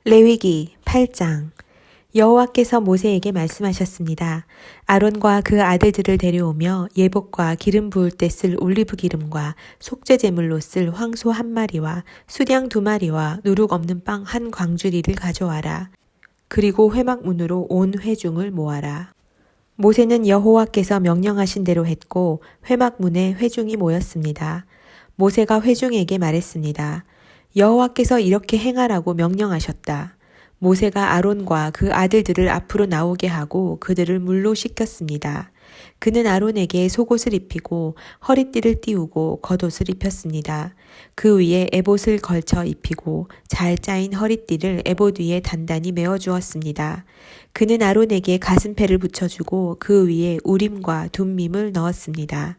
레위기 8장. 여호와께서 모세에게 말씀하셨습니다. 아론과 그 아들들을 데려오며 예복과 기름 부을 때 쓸 올리브 기름과 속죄 제물로 쓸 황소 한 마리와 수량 2마리와 누룩 없는 빵 한 광주리를 가져와라. 그리고 회막문으로 온 회중을 모아라. 모세는 여호와께서 명령하신 대로 했고 회막문에 회중이 모였습니다. 모세가 회중에게 말했습니다. 여호와께서 이렇게 행하라고 명령하셨다. 모세가 아론과 그 아들들을 앞으로 나오게 하고 그들을 물로 씻겼습니다. 그는 아론에게 속옷을 입히고 허리띠를 띠우고 겉옷을 입혔습니다. 그 위에 에봇을 걸쳐 입히고 잘 짜인 허리띠를 에봇 위에 단단히 메어 주었습니다. 그는 아론에게 가슴패를 붙여주고 그 위에 우림과 둠밈을 넣었습니다.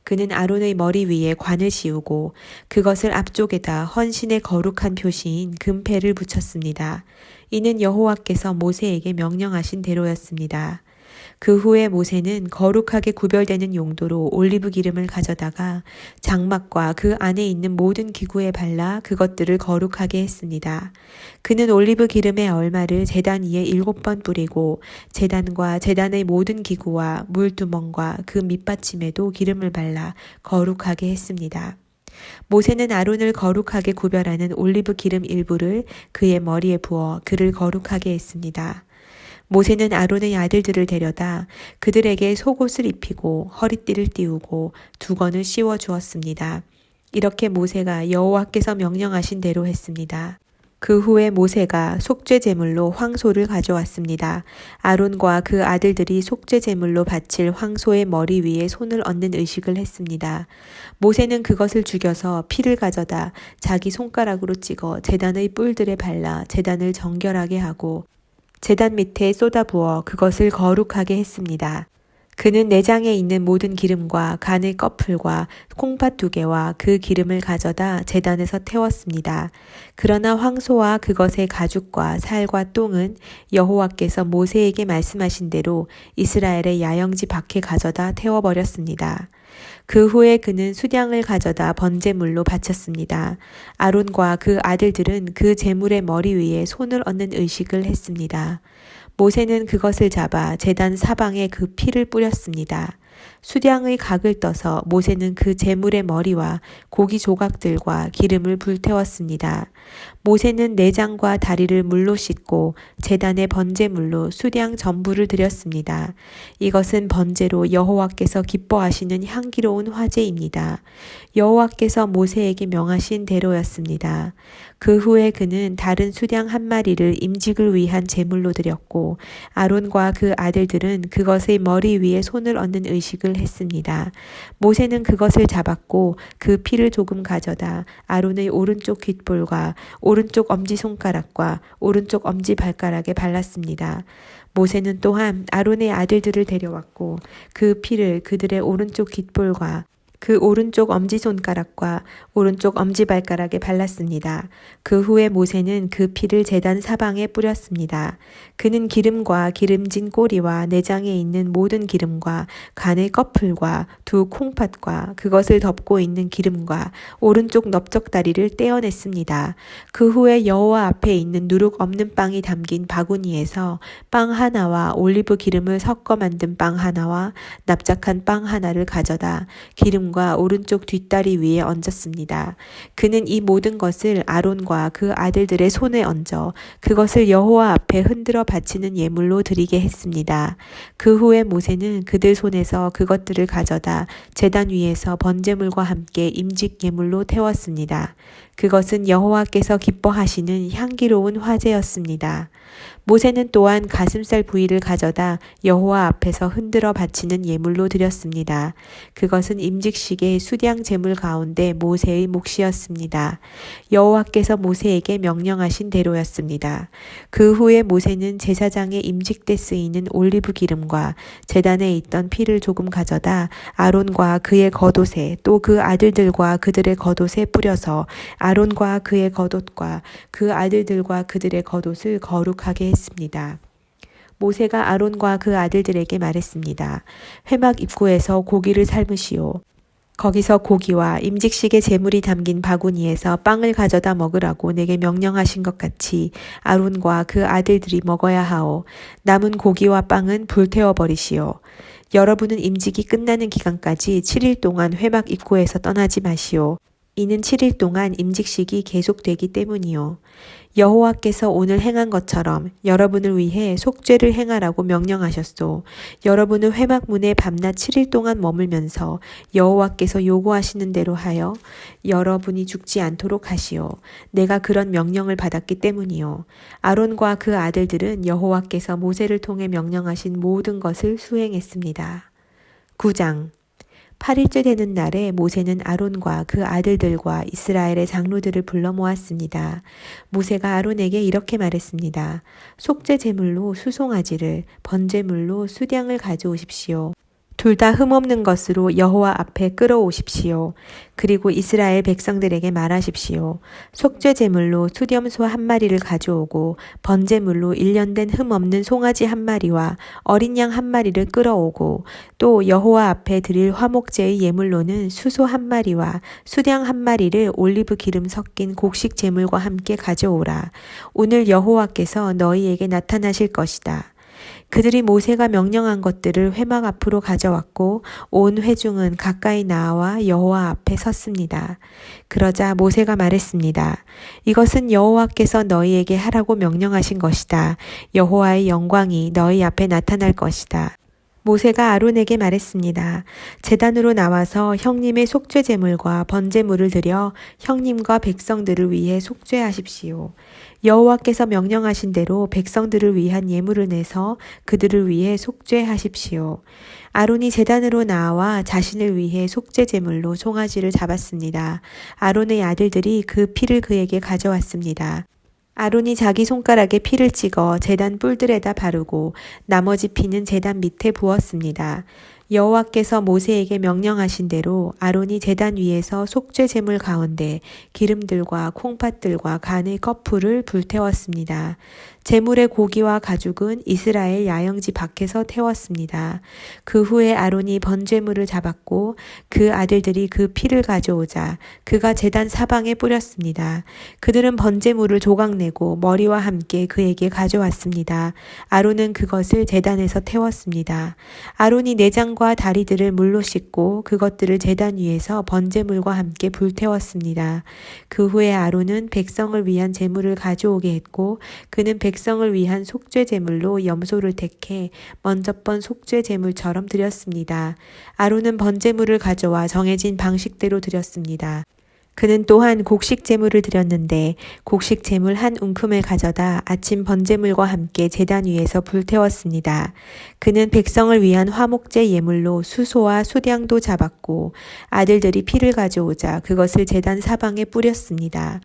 그는 아론의 머리 위에 관을 씌우고 그것을 앞쪽에다 헌신의 거룩한 표시인 금패를 붙였습니다. 이는 여호와께서 모세에게 명령하신 대로였습니다. 그 후에 모세는 거룩하게 구별되는 용도로 올리브 기름을 가져다가 장막과 그 안에 있는 모든 기구에 발라 그것들을 거룩하게 했습니다. 그는 올리브 기름의 얼마를 제단 위에 7번 뿌리고 제단과 제단의 모든 기구와 물두멍과 그 밑받침에도 기름을 발라 거룩하게 했습니다. 모세는 아론을 거룩하게 구별하는 올리브 기름 일부를 그의 머리에 부어 그를 거룩하게 했습니다. 모세는 아론의 아들들을 데려다 그들에게 속옷을 입히고 허리띠를 띠우고 두건을 씌워 주었습니다. 이렇게 모세가 여호와께서 명령하신 대로 했습니다. 그 후에 모세가 속죄 제물로 황소를 가져왔습니다. 아론과 그 아들들이 속죄 제물로 바칠 황소의 머리 위에 손을 얹는 의식을 했습니다. 모세는 그것을 죽여서 피를 가져다 자기 손가락으로 찍어 제단의 뿔들에 발라 제단을 정결하게 하고 제단 밑에 쏟아부어 그것을 거룩하게 했습니다. 그는 내장에 있는 모든 기름과 간의 꺼풀과 콩팥 2개와 그 기름을 가져다 제단에서 태웠습니다. 그러나 황소와 그것의 가죽과 살과 똥은 여호와께서 모세에게 말씀하신 대로 이스라엘의 야영지 밖에 가져다 태워버렸습니다. 그 후에 그는 수량을 가져다 번제물로 바쳤습니다. 아론과 그 아들들은 그 제물의 머리 위에 손을 얹는 의식을 했습니다. 모세는 그것을 잡아 제단 사방에 그 피를 뿌렸습니다. 수량의 각을 떠서 모세는 그 제물의 머리와 고기 조각들과 기름을 불태웠습니다. 모세는 내장과 다리를 물로 씻고 제단의 번제물로 수량 전부를 드렸습니다. 이것은 번제로 여호와께서 기뻐하시는 향기로운 화제입니다. 여호와께서 모세에게 명하신 대로였습니다. 그 후에 그는 다른 수량 한 마리를 임직을 위한 제물로 드렸고 아론과 그 아들들은 그것의 머리 위에 손을 얹는 의식을 했습니다. 모세는 그것을 잡았고 그 피를 조금 가져다 아론의 오른쪽 귓볼과 오른쪽 엄지손가락과 오른쪽 엄지발가락에 발랐습니다. 모세는 또한 아론의 아들들을 데려왔고 그 피를 그들의 오른쪽 귓볼과 그 오른쪽 엄지손가락과 오른쪽 엄지발가락에 발랐습니다. 그 후에 모세는 그 피를 제단 사방에 뿌렸습니다. 그는 기름과 기름진 꼬리와 내장에 있는 모든 기름과 간의 꺼풀과 2 콩팥과 그것을 덮고 있는 기름과 오른쪽 넓적다리를 떼어냈습니다. 그 후에 여호와 앞에 있는 누룩 없는 빵이 담긴 바구니에서 빵 하나와 올리브 기름을 섞어 만든 빵 하나와 납작한 빵 하나를 가져다 기름과 오른쪽 뒷다리 위에 얹었습니다. 그는 이 모든 것을 아론과 그 아들들의 손에 얹어 그것을 여호와 앞에 흔들어 바치는 예물로 드리게 했습니다. 그 후에 모세는 그들 손에서 그것들을 가져다 제단 위에서 번제물과 함께 임직 예물로 태웠습니다. 그것은 여호와께서 기뻐하시는 향기로운 화제였습니다. 모세는 또한 가슴살 부위를 가져다 여호와 앞에서 흔들어 바치는 예물로 드렸습니다. 그것은 임직식의 수량 제물 가운데 모세의 몫이었습니다. 여호와께서 모세에게 명령하신 대로였습니다. 그 후에 모세는 제사장의 임직 때 쓰이는 올리브 기름과 제단에 있던 피를 조금 가져다 아론과 그의 겉옷에 또 그 아들들과 그들의 겉옷에 뿌려서 아론과 그의 겉옷과 그 아들들과 그들의 겉옷을 거룩하게 했습니다. 모세가 아론과 그 아들들에게 말했습니다. 회막 입구에서 고기를 삶으시오. 거기서 고기와 임직식의 제물이 담긴 바구니에서 빵을 가져다 먹으라고 내게 명령하신 것 같이 아론과 그 아들들이 먹어야 하오. 남은 고기와 빵은 불태워 버리시오. 여러분은 임직이 끝나는 기간까지 7일 동안 회막 입구에서 떠나지 마시오. 이는 7일 동안 임직식이 계속되기 때문이요. 여호와께서 오늘 행한 것처럼 여러분을 위해 속죄를 행하라고 명령하셨소. 여러분은 회막문에 밤낮 7일 동안 머물면서 여호와께서 요구하시는 대로 하여 여러분이 죽지 않도록 하시오. 내가 그런 명령을 받았기 때문이요. 아론과 그 아들들은 여호와께서 모세를 통해 명령하신 모든 것을 수행했습니다. 9장 8일째 되는 날에 모세는 아론과 그 아들들과 이스라엘의 장로들을 불러 모았습니다. 모세가 아론에게 이렇게 말했습니다. 속죄 제물로 수송아지를, 번제물로 수량을 가져오십시오. 둘 다 흠없는 것으로 여호와 앞에 끌어오십시오. 그리고 이스라엘 백성들에게 말하십시오. 속죄 제물로 수렴소 1마리를 가져오고 번제물로 1년 된 흠없는 송아지 1마리와 어린 양 1마리를 끌어오고 또 여호와 앞에 드릴 화목제의 예물로는 수소 1마리와 수량 1마리를 올리브 기름 섞인 곡식 제물과 함께 가져오라. 오늘 여호와께서 너희에게 나타나실 것이다. 그들이 모세가 명령한 것들을 회막 앞으로 가져왔고 온 회중은 가까이 나와 여호와 앞에 섰습니다. 그러자 모세가 말했습니다. 이것은 여호와께서 너희에게 하라고 명령하신 것이다. 여호와의 영광이 너희 앞에 나타날 것이다. 모세가 아론에게 말했습니다. 제단으로 나와서 형님의 속죄 제물과 번제물을 드려 형님과 백성들을 위해 속죄하십시오. 여호와께서 명령하신 대로 백성들을 위한 예물을 내서 그들을 위해 속죄하십시오. 아론이 제단으로 나와 자신을 위해 속죄 제물로 송아지를 잡았습니다. 아론의 아들들이 그 피를 그에게 가져왔습니다. 아론이 자기 손가락에 피를 찍어 제단 뿔들에다 바르고 나머지 피는 제단 밑에 부었습니다. 여호와께서 모세에게 명령하신 대로 아론이 제단 위에서 속죄 제물 가운데 기름들과 콩팥들과 간의 거풀을 불태웠습니다. 제물의 고기와 가죽은 이스라엘 야영지 밖에서 태웠습니다. 그 후에 아론이 번제물을 잡았고 그 아들들이 그 피를 가져오자 그가 제단 사방에 뿌렸습니다. 그들은 번제물을 조각내고 머리와 함께 그에게 가져왔습니다. 아론은 그것을 제단에서 태웠습니다. 아론이 내장과 다리들을 물로 씻고 그것들을 제단 위에서 번제물과 함께 불태웠습니다. 그 후에 아론은 백성을 위한 제물을 가져오게 했고 그는 백성을 위한 속죄 제물로 염소를 택해 먼저번 속죄 제물처럼 드렸습니다. 아론은 번제물을 가져와 정해진 방식대로 드렸습니다. 그는 또한 곡식 제물을 드렸는데 곡식 제물 한 움큼을 가져다 아침 번제물과 함께 제단 위에서 불태웠습니다. 그는 백성을 위한 화목제 예물로 수소와 수량도 잡았고 아들들이 피를 가져오자 그것을 제단 사방에 뿌렸습니다.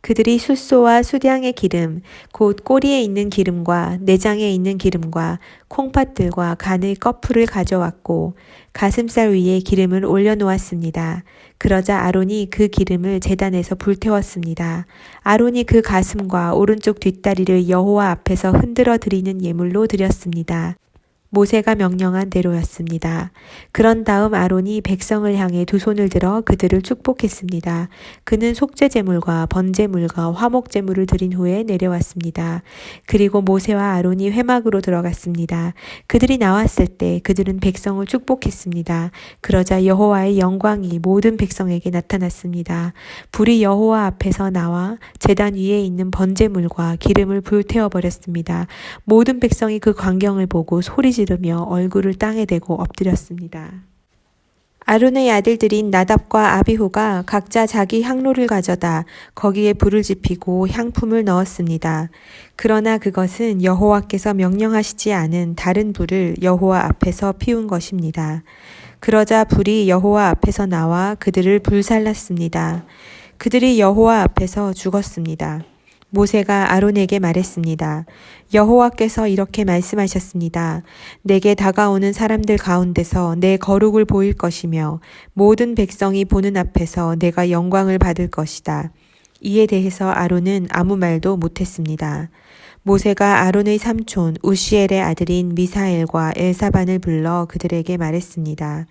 그들이 숫소와 수량의 기름, 곧 꼬리에 있는 기름과 내장에 있는 기름과 콩팥들과 간의 거풀을 가져왔고 가슴살 위에 기름을 올려놓았습니다. 그러자 아론이 그 기름을 제단에서 불태웠습니다. 아론이 그 가슴과 오른쪽 뒷다리를 여호와 앞에서 흔들어 드리는 예물로 드렸습니다. 모세가 명령한 대로였습니다. 그런 다음 아론이 백성을 향해 두 손을 들어 그들을 축복했습니다. 그는 속죄 제물과 번제물과 화목 제물을 드린 후에 내려왔습니다. 그리고 모세와 아론이 회막으로 들어갔습니다. 그들이 나왔을 때 그들은 백성을 축복했습니다. 그러자 여호와의 영광이 모든 백성에게 나타났습니다. 불이 여호와 앞에서 나와 제단 위에 있는 번제물과 기름을 불태워 버렸습니다. 모든 백성이 그 광경을 보고 소리 지르며 얼굴을 땅에 대고 엎드렸습니다. 아론의 아들들인 나답과 아비후가 각자 자기 향로를 가져다 거기에 불을 지피고 향품을 넣었습니다. 그러나 그것은 여호와께서 명령하시지 않은 다른 불을 여호와 앞에서 피운 것입니다. 그러자 불이 여호와 앞에서 나와 그들을 불살랐습니다. 그들이 여호와 앞에서 죽었습니다. 모세가 아론에게 말했습니다. 여호와께서 이렇게 말씀하셨습니다. 내게 다가오는 사람들 가운데서 내 거룩을 보일 것이며 모든 백성이 보는 앞에서 내가 영광을 받을 것이다. 이에 대해서 아론은 아무 말도 못했습니다. 모세가 아론의 삼촌 우시엘의 아들인 미사엘과 엘사반을 불러 그들에게 말했습니다.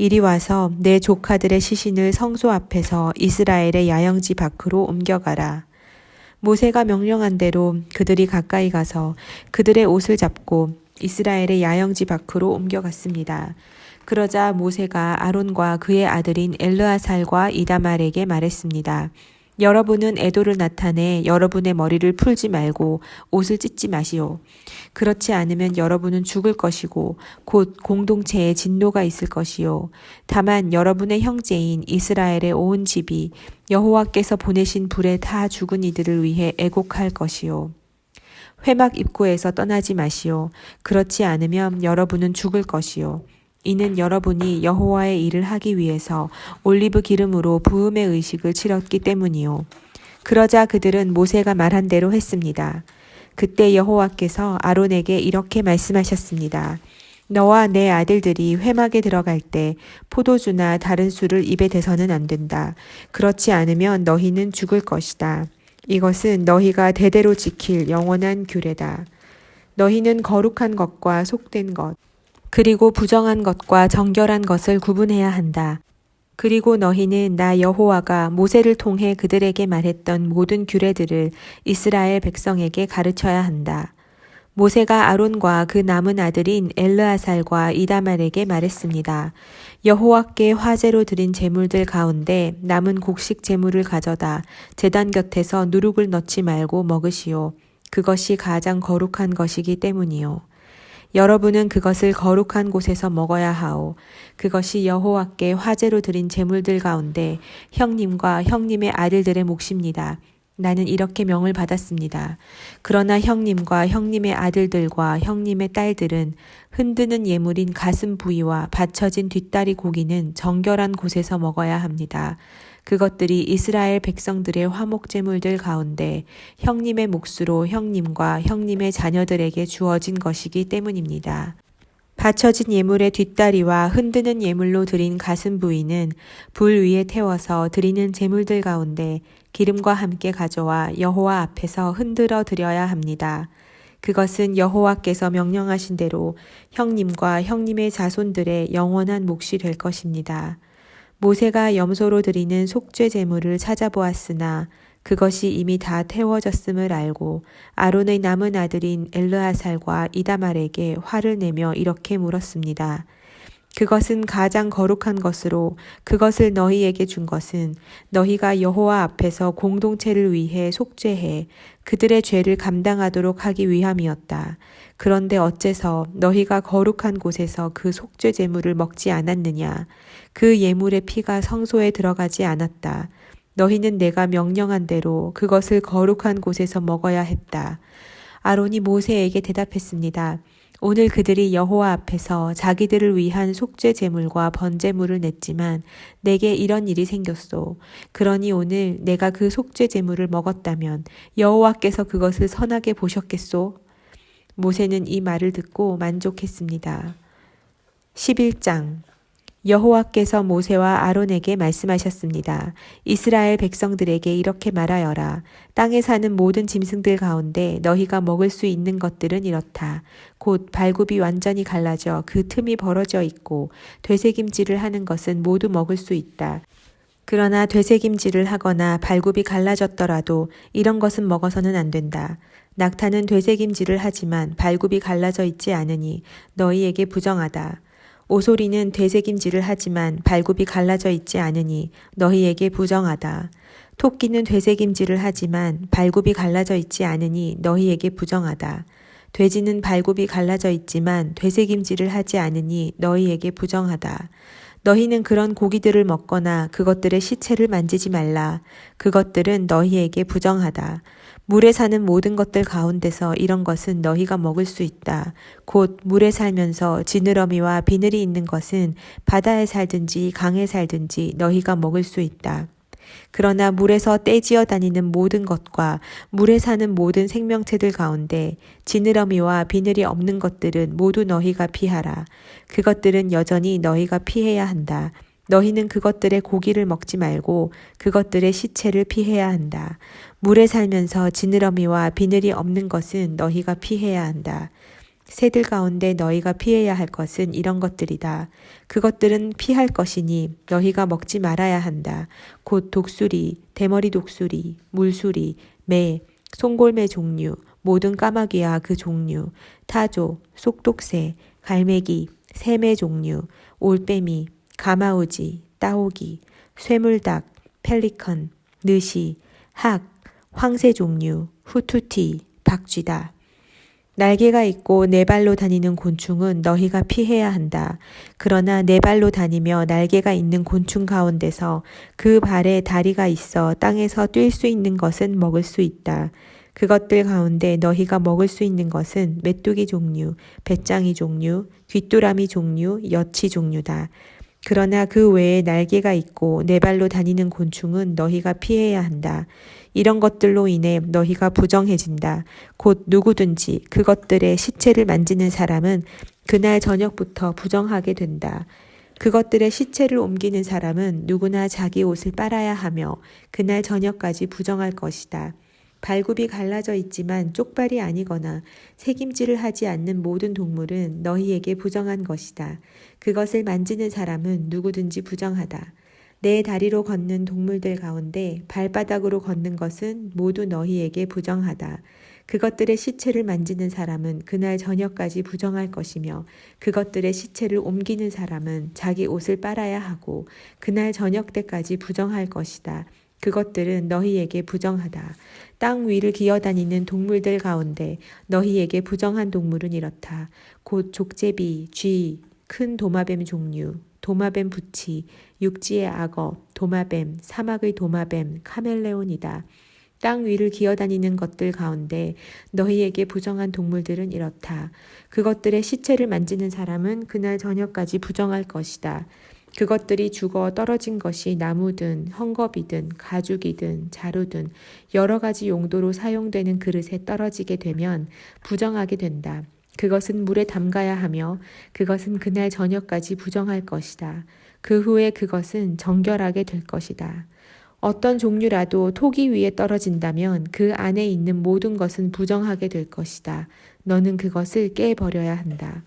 이리 와서 내 조카들의 시신을 성소 앞에서 이스라엘의 야영지 밖으로 옮겨가라. 모세가 명령한 대로 그들이 가까이 가서 그들의 옷을 잡고 이스라엘의 야영지 밖으로 옮겨갔습니다. 그러자 모세가 아론과 그의 아들인 엘르아살과 이다말에게 말했습니다. 여러분은 애도를 나타내 여러분의 머리를 풀지 말고 옷을 찢지 마시오. 그렇지 않으면 여러분은 죽을 것이고 곧 공동체에 진노가 있을 것이요. 다만 여러분의 형제인 이스라엘의 온 집이 여호와께서 보내신 불에 다 죽은 이들을 위해 애곡할 것이요. 회막 입구에서 떠나지 마시오. 그렇지 않으면 여러분은 죽을 것이요. 이는 여러분이 여호와의 일을 하기 위해서 올리브 기름으로 부음의 의식을 치렀기 때문이요. 그러자 그들은 모세가 말한 대로 했습니다. 그때 여호와께서 아론에게 이렇게 말씀하셨습니다. 너와 내 아들들이 회막에 들어갈 때 포도주나 다른 술을 입에 대서는 안 된다. 그렇지 않으면 너희는 죽을 것이다. 이것은 너희가 대대로 지킬 영원한 규례다. 너희는 거룩한 것과 속된 것, 그리고 부정한 것과 정결한 것을 구분해야 한다. 그리고 너희는 나 여호와가 모세를 통해 그들에게 말했던 모든 규례들을 이스라엘 백성에게 가르쳐야 한다. 모세가 아론과 그 남은 아들인 엘르아살과 이다말에게 말했습니다. 여호와께 화제로 드린 제물들 가운데 남은 곡식 제물을 가져다 제단 곁에서 누룩을 넣지 말고 먹으시오. 그것이 가장 거룩한 것이기 때문이요. 여러분은 그것을 거룩한 곳에서 먹어야 하오. 그것이 여호와께 화제로 드린 제물들 가운데 형님과 형님의 아들들의 몫입니다. 나는 이렇게 명을 받았습니다. 그러나 형님과 형님의 아들들과 형님의 딸들은 흔드는 예물인 가슴 부위와 받쳐진 뒷다리 고기는 정결한 곳에서 먹어야 합니다. 그것들이 이스라엘 백성들의 화목제물들 가운데 형님의 몫으로 형님과 형님의 자녀들에게 주어진 것이기 때문입니다. 받쳐진 예물의 뒷다리와 흔드는 예물로 드린 가슴 부위는 불 위에 태워서 드리는 제물들 가운데 기름과 함께 가져와 여호와 앞에서 흔들어 드려야 합니다. 그것은 여호와께서 명령하신 대로 형님과 형님의 자손들의 영원한 몫이 될 것입니다. 모세가 염소로 드리는 속죄 제물을 찾아보았으나 그것이 이미 다 태워졌음을 알고 아론의 남은 아들인 엘르아살과 이다말에게 화를 내며 이렇게 물었습니다. 그것은 가장 거룩한 것으로 그것을 너희에게 준 것은 너희가 여호와 앞에서 공동체를 위해 속죄해 그들의 죄를 감당하도록 하기 위함이었다. 그런데 어째서 너희가 거룩한 곳에서 그 속죄 제물을 먹지 않았느냐? 그 예물의 피가 성소에 들어가지 않았다. 너희는 내가 명령한 대로 그것을 거룩한 곳에서 먹어야 했다. 아론이 모세에게 대답했습니다. 오늘 그들이 여호와 앞에서 자기들을 위한 속죄 제물과 번제물을 냈지만 내게 이런 일이 생겼소. 그러니 오늘 내가 그 속죄 제물을 먹었다면 여호와께서 그것을 선하게 보셨겠소? 모세는 이 말을 듣고 만족했습니다. 11장 여호와께서 모세와 아론에게 말씀하셨습니다. 이스라엘 백성들에게 이렇게 말하여라. 땅에 사는 모든 짐승들 가운데 너희가 먹을 수 있는 것들은 이렇다. 곧 발굽이 완전히 갈라져 그 틈이 벌어져 있고 되새김질을 하는 것은 모두 먹을 수 있다. 그러나 되새김질을 하거나 발굽이 갈라졌더라도 이런 것은 먹어서는 안 된다. 낙타는 되새김질을 하지만 발굽이 갈라져 있지 않으니 너희에게 부정하다. 오소리는 되새김질을 하지만 발굽이 갈라져 있지 않으니 너희에게 부정하다. 토끼는 되새김질을 하지만 발굽이 갈라져 있지 않으니 너희에게 부정하다. 돼지는 발굽이 갈라져 있지만 되새김질을 하지 않으니 너희에게 부정하다. 너희는 그런 고기들을 먹거나 그것들의 시체를 만지지 말라. 그것들은 너희에게 부정하다. 물에 사는 모든 것들 가운데서 이런 것은 너희가 먹을 수 있다. 곧 물에 살면서 지느러미와 비늘이 있는 것은 바다에 살든지 강에 살든지 너희가 먹을 수 있다. 그러나 물에서 떼지어 다니는 모든 것과 물에 사는 모든 생명체들 가운데 지느러미와 비늘이 없는 것들은 모두 너희가 피하라. 그것들은 여전히 너희가 피해야 한다. 너희는 그것들의 고기를 먹지 말고 그것들의 시체를 피해야 한다. 물에 살면서 지느러미와 비늘이 없는 것은 너희가 피해야 한다. 새들 가운데 너희가 피해야 할 것은 이런 것들이다. 그것들은 피할 것이니 너희가 먹지 말아야 한다. 곧 독수리, 대머리 독수리, 물수리, 매, 송골매 종류, 모든 까마귀와 그 종류, 타조, 쏙독새, 갈매기, 새매 종류, 올빼미, 가마우지, 따오기, 쇠물닭, 펠리컨, 느시, 학, 황새 종류, 후투티, 박쥐다. 날개가 있고 네 발로 다니는 곤충은 너희가 피해야 한다. 그러나 네 발로 다니며 날개가 있는 곤충 가운데서 그 발에 다리가 있어 땅에서 뛸 수 있는 것은 먹을 수 있다. 그것들 가운데 너희가 먹을 수 있는 것은 메뚜기 종류, 배짱이 종류, 귀뚜라미 종류, 여치 종류다. 그러나 그 외에 날개가 있고 네 발로 다니는 곤충은 너희가 피해야 한다. 이런 것들로 인해 너희가 부정해진다. 곧 누구든지 그것들의 시체를 만지는 사람은 그날 저녁부터 부정하게 된다. 그것들의 시체를 옮기는 사람은 누구나 자기 옷을 빨아야 하며 그날 저녁까지 부정할 것이다. 발굽이 갈라져 있지만 쪽발이 아니거나 새김질을 하지 않는 모든 동물은 너희에게 부정한 것이다. 그것을 만지는 사람은 누구든지 부정하다. 내 다리로 걷는 동물들 가운데 발바닥으로 걷는 것은 모두 너희에게 부정하다. 그것들의 시체를 만지는 사람은 그날 저녁까지 부정할 것이며 그것들의 시체를 옮기는 사람은 자기 옷을 빨아야 하고 그날 저녁 때까지 부정할 것이다. 그것들은 너희에게 부정하다. 땅 위를 기어다니는 동물들 가운데 너희에게 부정한 동물은 이렇다. 곧 족제비, 쥐, 큰 도마뱀 종류, 도마뱀 부치, 육지의 악어, 도마뱀, 사막의 도마뱀, 카멜레온이다. 땅 위를 기어다니는 것들 가운데 너희에게 부정한 동물들은 이렇다. 그것들의 시체를 만지는 사람은 그날 저녁까지 부정할 것이다. 그것들이 죽어 떨어진 것이 나무든 헝겊이든 가죽이든 자루든 여러 가지 용도로 사용되는 그릇에 떨어지게 되면 부정하게 된다. 그것은 물에 담가야 하며 그것은 그날 저녁까지 부정할 것이다. 그 후에 그것은 정결하게 될 것이다. 어떤 종류라도 토기 위에 떨어진다면 그 안에 있는 모든 것은 부정하게 될 것이다. 너는 그것을 깨버려야 한다.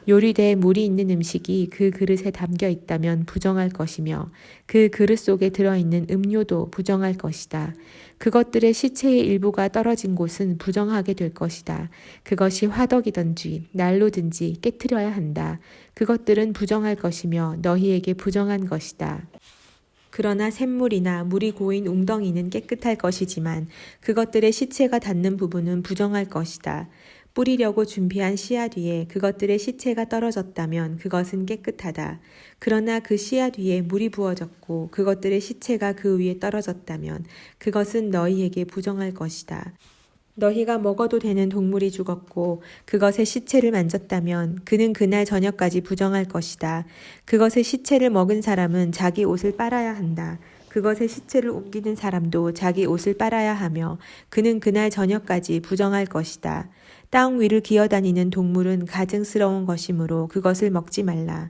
요리대에 물이 있는 음식이 그 그릇에 담겨 있다면 부정할 것이며 그 그릇 속에 들어있는 음료도 부정할 것이다. 그것들의 시체의 일부가 떨어진 곳은 부정하게 될 것이다. 그것이 화덕이든지 난로든지 깨트려야 한다. 그것들은 부정할 것이며 너희에게 부정한 것이다. 그러나 샘물이나 물이 고인 웅덩이는 깨끗할 것이지만 그것들의 시체가 닿는 부분은 부정할 것이다. 뿌리려고 준비한 씨앗 위에 그것들의 시체가 떨어졌다면 그것은 깨끗하다. 그러나 그 씨앗 위에 물이 부어졌고 그것들의 시체가 그 위에 떨어졌다면 그것은 너희에게 부정할 것이다. 너희가 먹어도 되는 동물이 죽었고 그것의 시체를 만졌다면 그는 그날 저녁까지 부정할 것이다. 그것의 시체를 먹은 사람은 자기 옷을 빨아야 한다. 그것의 시체를 옮기는 사람도 자기 옷을 빨아야 하며 그는 그날 저녁까지 부정할 것이다. 땅 위를 기어다니는 동물은 가증스러운 것이므로 그것을 먹지 말라.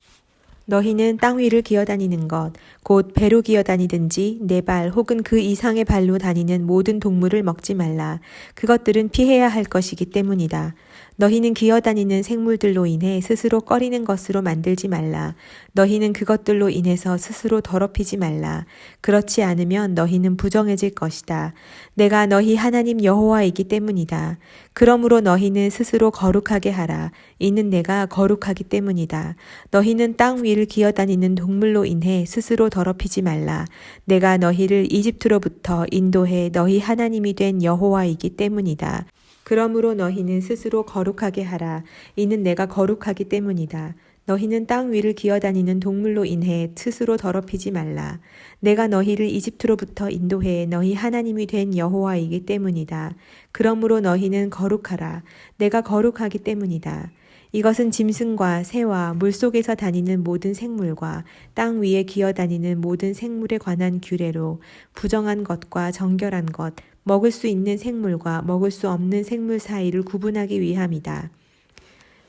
너희는 땅 위를 기어다니는 것, 곧 배로 기어다니든지 네 발 혹은 그 이상의 발로 다니는 모든 동물을 먹지 말라. 그것들은 피해야 할 것이기 때문이다. 너희는 기어다니는 생물들로 인해 스스로 꺼리는 것으로 만들지 말라. 너희는 그것들로 인해서 스스로 더럽히지 말라. 그렇지 않으면 너희는 부정해질 것이다. 내가 너희 하나님 여호와이기 때문이다. 그러므로 너희는 스스로 거룩하게 하라. 이는 내가 거룩하기 때문이다. 너희는 땅 위를 기어다니는 동물로 인해 스스로 더럽히지 말라. 내가 너희를 이집트로부터 인도해 너희 하나님이 된 여호와이기 때문이다. 그러므로 너희는 스스로 거룩하게 하라. 이는 내가 거룩하기 때문이다. 너희는 땅 위를 기어다니는 동물로 인해 스스로 더럽히지 말라. 내가 너희를 이집트로부터 인도해 너희 하나님이 된 여호와이기 때문이다. 그러므로 너희는 거룩하라. 내가 거룩하기 때문이다. 이것은 짐승과 새와 물속에서 다니는 모든 생물과 땅 위에 기어다니는 모든 생물에 관한 규례로 부정한 것과 정결한 것, 먹을 수 있는 생물과 먹을 수 없는 생물 사이를 구분하기 위함이다.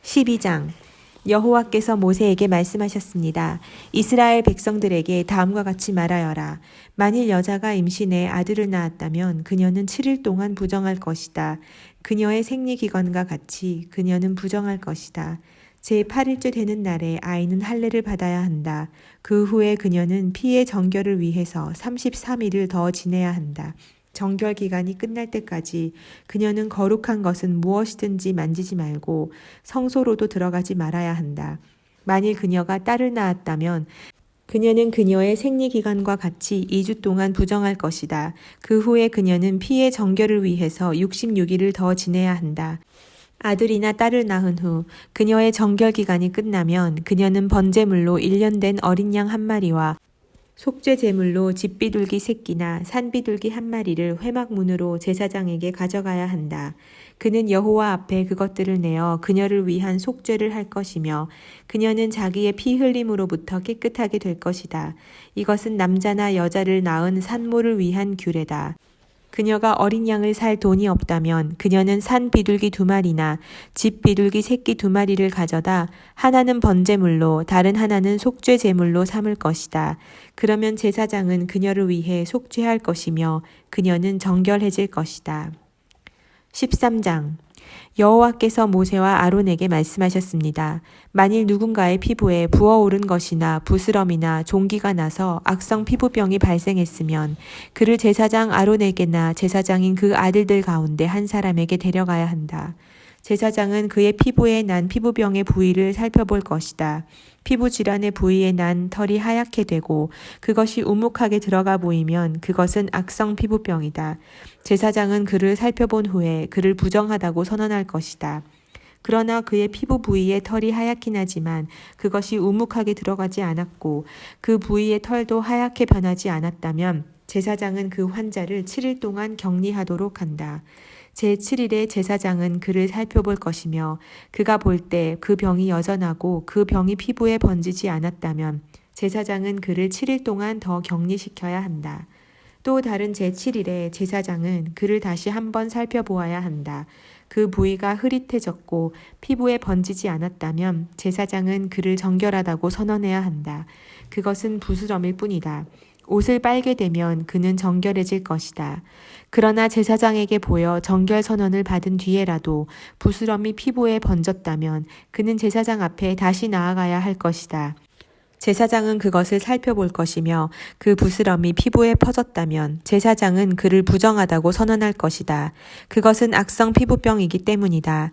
12장 여호와께서 모세에게 말씀하셨습니다. 이스라엘 백성들에게 다음과 같이 말하여라. 만일 여자가 임신해 아들을 낳았다면 그녀는 7일 동안 부정할 것이다. 그녀의 생리기간과 같이 그녀는 부정할 것이다. 제8일째 되는 날에 아이는 할례를 받아야 한다. 그 후에 그녀는 피의 정결을 위해서 33일을 더 지내야 한다. 정결 기간이 끝날 때까지 그녀는 거룩한 것은 무엇이든지 만지지 말고 성소로도 들어가지 말아야 한다. 만일 그녀가 딸을 낳았다면 그녀는 그녀의 생리기간과 같이 2주 동안 부정할 것이다. 그 후에 그녀는 피의 정결을 위해서 66일을 더 지내야 한다. 아들이나 딸을 낳은 후 그녀의 정결 기간이 끝나면 그녀는 번제물로 1년 된 어린 양 한 마리와 속죄 제물로 집비둘기 새끼나 산비둘기 한 마리를 회막문으로 제사장에게 가져가야 한다. 그는 여호와 앞에 그것들을 내어 그녀를 위한 속죄를 할 것이며 그녀는 자기의 피 흘림으로부터 깨끗하게 될 것이다. 이것은 남자나 여자를 낳은 산모를 위한 규례다. 그녀가 어린 양을 살 돈이 없다면 그녀는 산 비둘기 2마리나 집 비둘기 새끼 2마리를 가져다 하나는 번제물로 다른 하나는 속죄 제물로 삼을 것이다. 그러면 제사장은 그녀를 위해 속죄할 것이며 그녀는 정결해질 것이다. 13장 여호와께서 모세와 아론에게 말씀하셨습니다. 만일 누군가의 피부에 부어오른 것이나 부스럼이나 종기가 나서 악성 피부병이 발생했으면 그를 제사장 아론에게나 제사장인 그 아들들 가운데 한 사람에게 데려가야 한다. 제사장은 그의 피부에 난 피부병의 부위를 살펴볼 것이다. 피부 질환의 부위에 난 털이 하얗게 되고 그것이 우묵하게 들어가 보이면 그것은 악성 피부병이다. 제사장은 그를 살펴본 후에 그를 부정하다고 선언할 것이다. 그러나 그의 피부 부위에 털이 하얗긴 하지만 그것이 우묵하게 들어가지 않았고 그 부위의 털도 하얗게 변하지 않았다면 제사장은 그 환자를 7일 동안 격리하도록 한다. 제7일에 제사장은 그를 살펴볼 것이며 그가 볼 때 그 병이 여전하고 그 병이 피부에 번지지 않았다면 제사장은 그를 7일 동안 더 격리시켜야 한다. 또 다른 제7일에 제사장은 그를 다시 한번 살펴보아야 한다. 그 부위가 흐릿해졌고 피부에 번지지 않았다면 제사장은 그를 정결하다고 선언해야 한다. 그것은 부스럼일 뿐이다. 옷을 빨게 되면 그는 정결해질 것이다. 그러나 제사장에게 보여 정결 선언을 받은 뒤에라도 부스럼이 피부에 번졌다면 그는 제사장 앞에 다시 나아가야 할 것이다. 제사장은 그것을 살펴볼 것이며 그 부스럼이 피부에 퍼졌다면 제사장은 그를 부정하다고 선언할 것이다. 그것은 악성 피부병이기 때문이다.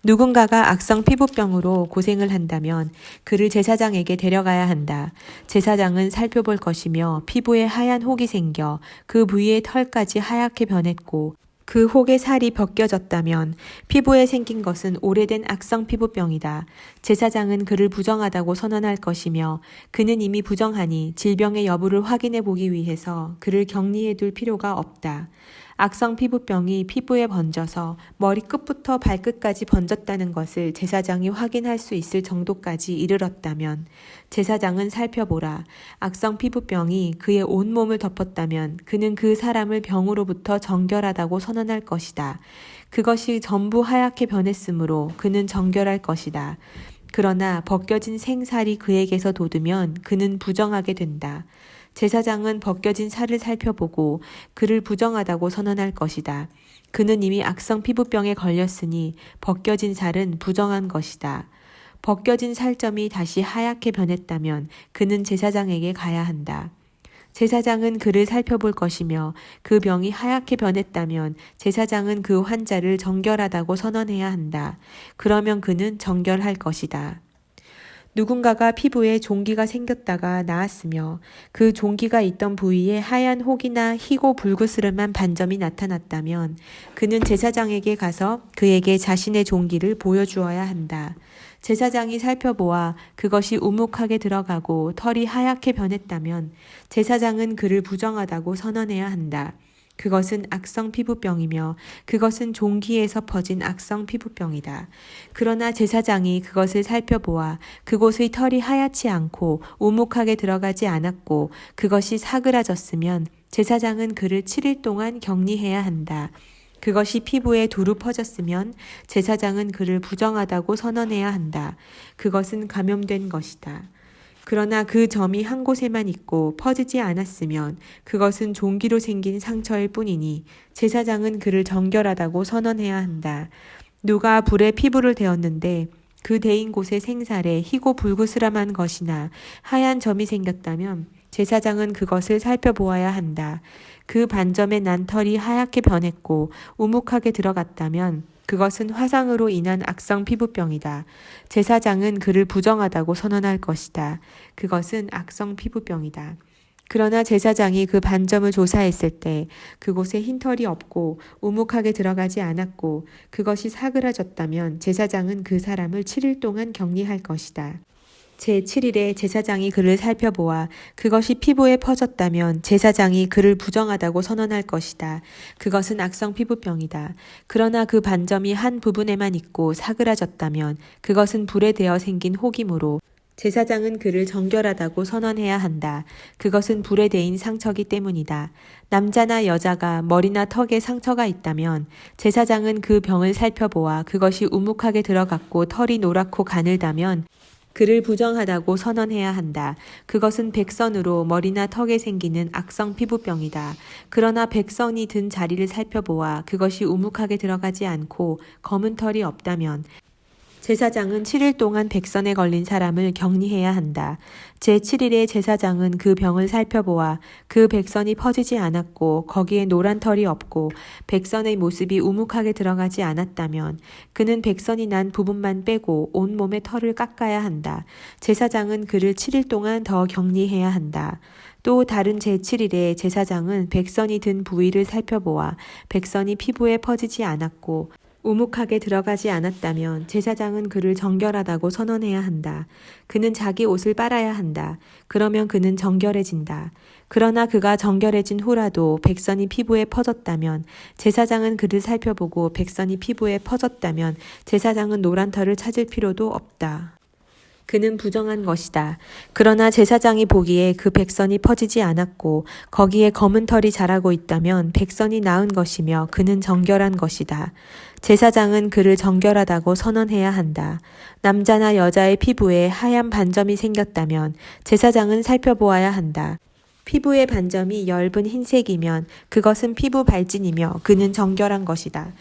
누군가가 악성 피부병으로 고생을 한다면 그를 제사장에게 데려가야 한다. 제사장은 살펴볼 것이며 피부에 하얀 혹이 생겨 그 부위의 털까지 하얗게 변했고 그 혹의 살이 벗겨졌다면 피부에 생긴 것은 오래된 악성 피부병이다. 제사장은 그를 부정하다고 선언할 것이며 그는 이미 부정하니 질병의 여부를 확인해 보기 위해서 그를 격리해 둘 필요가 없다. 악성 피부병이 피부에 번져서 머리 끝부터 발끝까지 번졌다는 것을 제사장이 확인할 수 있을 정도까지 이르렀다면 제사장은 살펴보라. 악성 피부병이 그의 온몸을 덮었다면 그는 그 사람을 병으로부터 정결하다고 선언할 것이다. 그것이 전부 하얗게 변했으므로 그는 정결할 것이다. 그러나 벗겨진 생살이 그에게서 돋으면 그는 부정하게 된다. 제사장은 벗겨진 살을 살펴보고 그를 부정하다고 선언할 것이다. 그는 이미 악성 피부병에 걸렸으니 벗겨진 살은 부정한 것이다. 벗겨진 살점이 다시 하얗게 변했다면 그는 제사장에게 가야 한다. 제사장은 그를 살펴볼 것이며 그 병이 하얗게 변했다면 제사장은 그 환자를 정결하다고 선언해야 한다. 그러면 그는 정결할 것이다. 누군가가 피부에 종기가 생겼다가 나았으며 그 종기가 있던 부위에 하얀 혹이나 희고 불그스름한 반점이 나타났다면 그는 제사장에게 가서 그에게 자신의 종기를 보여주어야 한다. 제사장이 살펴보아 그것이 우묵하게 들어가고 털이 하얗게 변했다면 제사장은 그를 부정하다고 선언해야 한다. 그것은 악성 피부병이며 그것은 종기에서 퍼진 악성 피부병이다. 그러나 제사장이 그것을 살펴보아 그곳의 털이 하얗지 않고 우묵하게 들어가지 않았고 그것이 사그라졌으면 제사장은 그를 7일 동안 격리해야 한다. 그것이 피부에 두루 퍼졌으면 제사장은 그를 부정하다고 선언해야 한다. 그것은 감염된 것이다. 그러나 그 점이 한 곳에만 있고 퍼지지 않았으면 그것은 종기로 생긴 상처일 뿐이니 제사장은 그를 정결하다고 선언해야 한다. 누가 불에 피부를 대었는데 그 대인 곳에 생살에 희고 불구스름한 것이나 하얀 점이 생겼다면 제사장은 그것을 살펴보아야 한다. 그 반점에 난 털이 하얗게 변했고 우묵하게 들어갔다면 그것은 화상으로 인한 악성 피부병이다. 제사장은 그를 부정하다고 선언할 것이다. 그것은 악성 피부병이다. 그러나 제사장이 그 반점을 조사했을 때 그곳에 흰 털이 없고 우묵하게 들어가지 않았고 그것이 사그라졌다면 제사장은 그 사람을 7일 동안 격리할 것이다. 제7일에 제사장이 그를 살펴보아 그것이 피부에 퍼졌다면 제사장이 그를 부정하다고 선언할 것이다. 그것은 악성 피부병이다. 그러나 그 반점이 한 부분에만 있고 사그라졌다면 그것은 불에 대어 생긴 혹이므로 제사장은 그를 정결하다고 선언해야 한다. 그것은 불에 대인 상처기 때문이다. 남자나 여자가 머리나 턱에 상처가 있다면 제사장은 그 병을 살펴보아 그것이 우묵하게 들어갔고 털이 노랗고 가늘다면 그를 부정하다고 선언해야 한다. 그것은 백선으로 머리나 턱에 생기는 악성 피부병이다. 그러나 백선이 든 자리를 살펴보아 그것이 우묵하게 들어가지 않고 검은 털이 없다면 제사장은 7일 동안 백선에 걸린 사람을 격리해야 한다. 제7일에 제사장은 그 병을 살펴보아 그 백선이 퍼지지 않았고 거기에 노란 털이 없고 백선의 모습이 우묵하게 들어가지 않았다면 그는 백선이 난 부분만 빼고 온몸의 털을 깎아야 한다. 제사장은 그를 7일 동안 더 격리해야 한다. 또 다른 제7일에 제사장은 백선이 든 부위를 살펴보아 백선이 피부에 퍼지지 않았고 우묵하게 들어가지 않았다면 제사장은 그를 정결하다고 선언해야 한다. 그는 자기 옷을 빨아야 한다. 그러면 그는 정결해진다. 그러나 그가 정결해진 후라도 백선이 피부에 퍼졌다면 제사장은 그를 살펴보고 백선이 피부에 퍼졌다면 제사장은 노란 털을 찾을 필요도 없다. 그는 부정한 것이다. 그러나 제사장이 보기에 그 백선이 퍼지지 않았고 거기에 검은 털이 자라고 있다면 백선이 나은 것이며 그는 정결한 것이다. 제사장은 그를 정결하다고 선언해야 한다. 남자나 여자의 피부에 하얀 반점이 생겼다면 제사장은 살펴보아야 한다. 피부의 반점이 엷은 흰색이면 그것은 피부 발진이며 그는 정결한 것이다.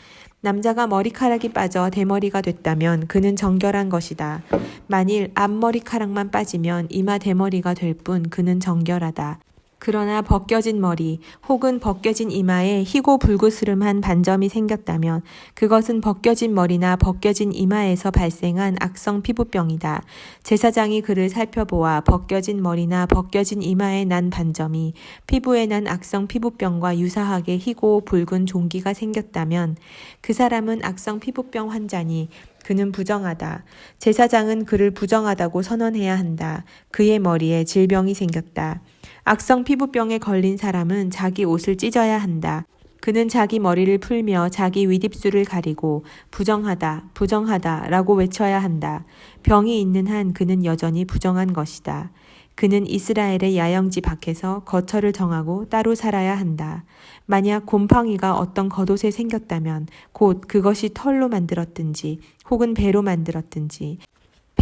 남자가 머리카락이 빠져 대머리가 됐다면 그는 정결한 것이다. 만일 앞머리카락만 빠지면 이마 대머리가 될 뿐 그는 정결하다. 그러나 벗겨진 머리 혹은 벗겨진 이마에 희고 불구스름한 반점이 생겼다면 그것은 벗겨진 머리나 벗겨진 이마에서 발생한 악성 피부병이다. 제사장이 그를 살펴보아 벗겨진 머리나 벗겨진 이마에 난 반점이 피부에 난 악성 피부병과 유사하게 희고 붉은 종기가 생겼다면 그 사람은 악성 피부병 환자니 그는 부정하다. 제사장은 그를 부정하다고 선언해야 한다. 그의 머리에 질병이 생겼다. 악성 피부병에 걸린 사람은 자기 옷을 찢어야 한다. 그는 자기 머리를 풀며 자기 윗입술을 가리고 부정하다, 부정하다 라고 외쳐야 한다. 병이 있는 한 그는 여전히 부정한 것이다. 그는 이스라엘의 야영지 밖에서 거처를 정하고 따로 살아야 한다. 만약 곰팡이가 어떤 겉옷에 생겼다면 곧 그것이 털로 만들었든지 혹은 배로 만들었든지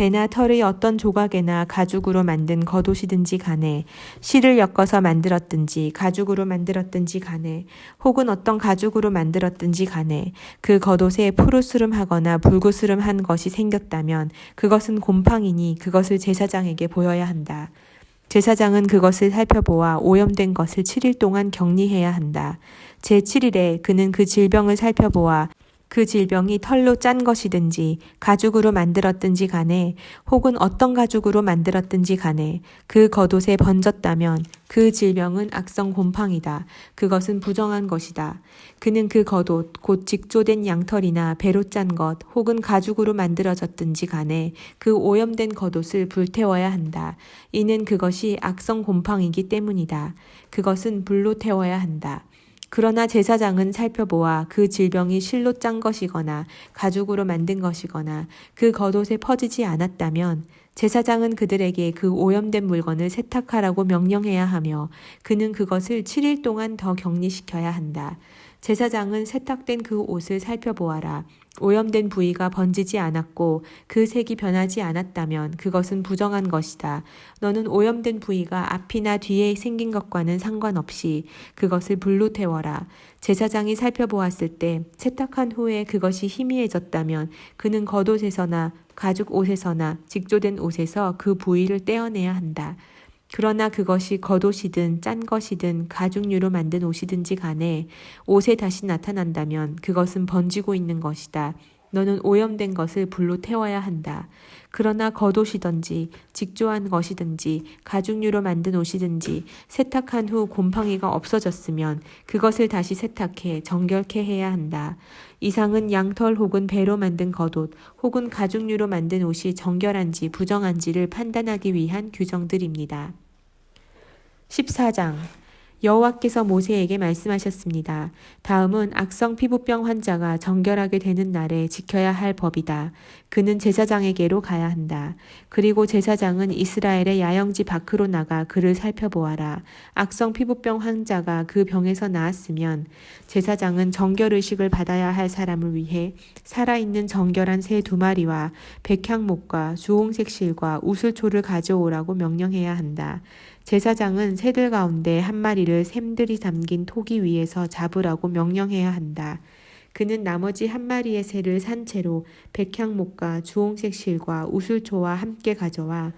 배나 털의 어떤 조각에나 가죽으로 만든 겉옷이든지 간에 실을 엮어서 만들었든지 가죽으로 만들었든지 간에 혹은 어떤 가죽으로 만들었든지 간에 그 겉옷에 푸르스름하거나 불구스름한 것이 생겼다면 그것은 곰팡이니 그것을 제사장에게 보여야 한다. 제사장은 그것을 살펴보아 오염된 것을 7일 동안 격리해야 한다. 제7일에 그는 그 질병을 살펴보아 그 질병이 털로 짠 것이든지 가죽으로 만들었든지 간에 혹은 어떤 가죽으로 만들었든지 간에 그 겉옷에 번졌다면 그 질병은 악성 곰팡이다. 그것은 부정한 것이다. 그는 그 겉옷 곧 직조된 양털이나 배로 짠 것 혹은 가죽으로 만들어졌든지 간에 그 오염된 겉옷을 불태워야 한다. 이는 그것이 악성 곰팡이기 때문이다. 그것은 불로 태워야 한다. 그러나 제사장은 살펴보아 그 질병이 실로 짠 것이거나 가죽으로 만든 것이거나 그 겉옷에 퍼지지 않았다면 제사장은 그들에게 그 오염된 물건을 세탁하라고 명령해야 하며 그는 그것을 7일 동안 더 격리시켜야 한다. 제사장은 세탁된 그 옷을 살펴보아라. 오염된 부위가 번지지 않았고 그 색이 변하지 않았다면 그것은 부정한 것이다. 너는 오염된 부위가 앞이나 뒤에 생긴 것과는 상관없이 그것을 불로 태워라. 제사장이 살펴보았을 때 세탁한 후에 그것이 희미해졌다면 그는 겉옷에서나 가죽 옷에서나 직조된 옷에서 그 부위를 떼어내야 한다. 그러나 그것이 겉옷이든 짠 것이든 가죽류로 만든 옷이든지 간에 옷에 다시 나타난다면 그것은 번지고 있는 것이다. 너는 오염된 것을 불로 태워야 한다. 그러나 겉옷이든지 직조한 것이든지 가죽류로 만든 옷이든지 세탁한 후 곰팡이가 없어졌으면 그것을 다시 세탁해 정결케 해야 한다. 이상은 양털 혹은 배로 만든 겉옷 혹은 가죽류로 만든 옷이 정결한지 부정한지를 판단하기 위한 규정들입니다. 14장 여호와께서 모세에게 말씀하셨습니다. 다음은 악성 피부병 환자가 정결하게 되는 날에 지켜야 할 법이다. 그는 제사장에게로 가야 한다. 그리고 제사장은 이스라엘의 야영지 밖으로 나가 그를 살펴보아라. 악성 피부병 환자가 그 병에서 나았으면 제사장은 정결의식을 받아야 할 사람을 위해 살아있는 정결한 새 2마리와 백향목과 주홍색 실과 우슬초를 가져오라고 명령해야 한다. 제사장은 새들 가운데 1마리를 샘들이 담긴 토기 위에서 잡으라고 명령해야 한다. 그는 나머지 1마리의 새를 산채로 백향목과 주홍색 실과 우슬초와 함께 가져와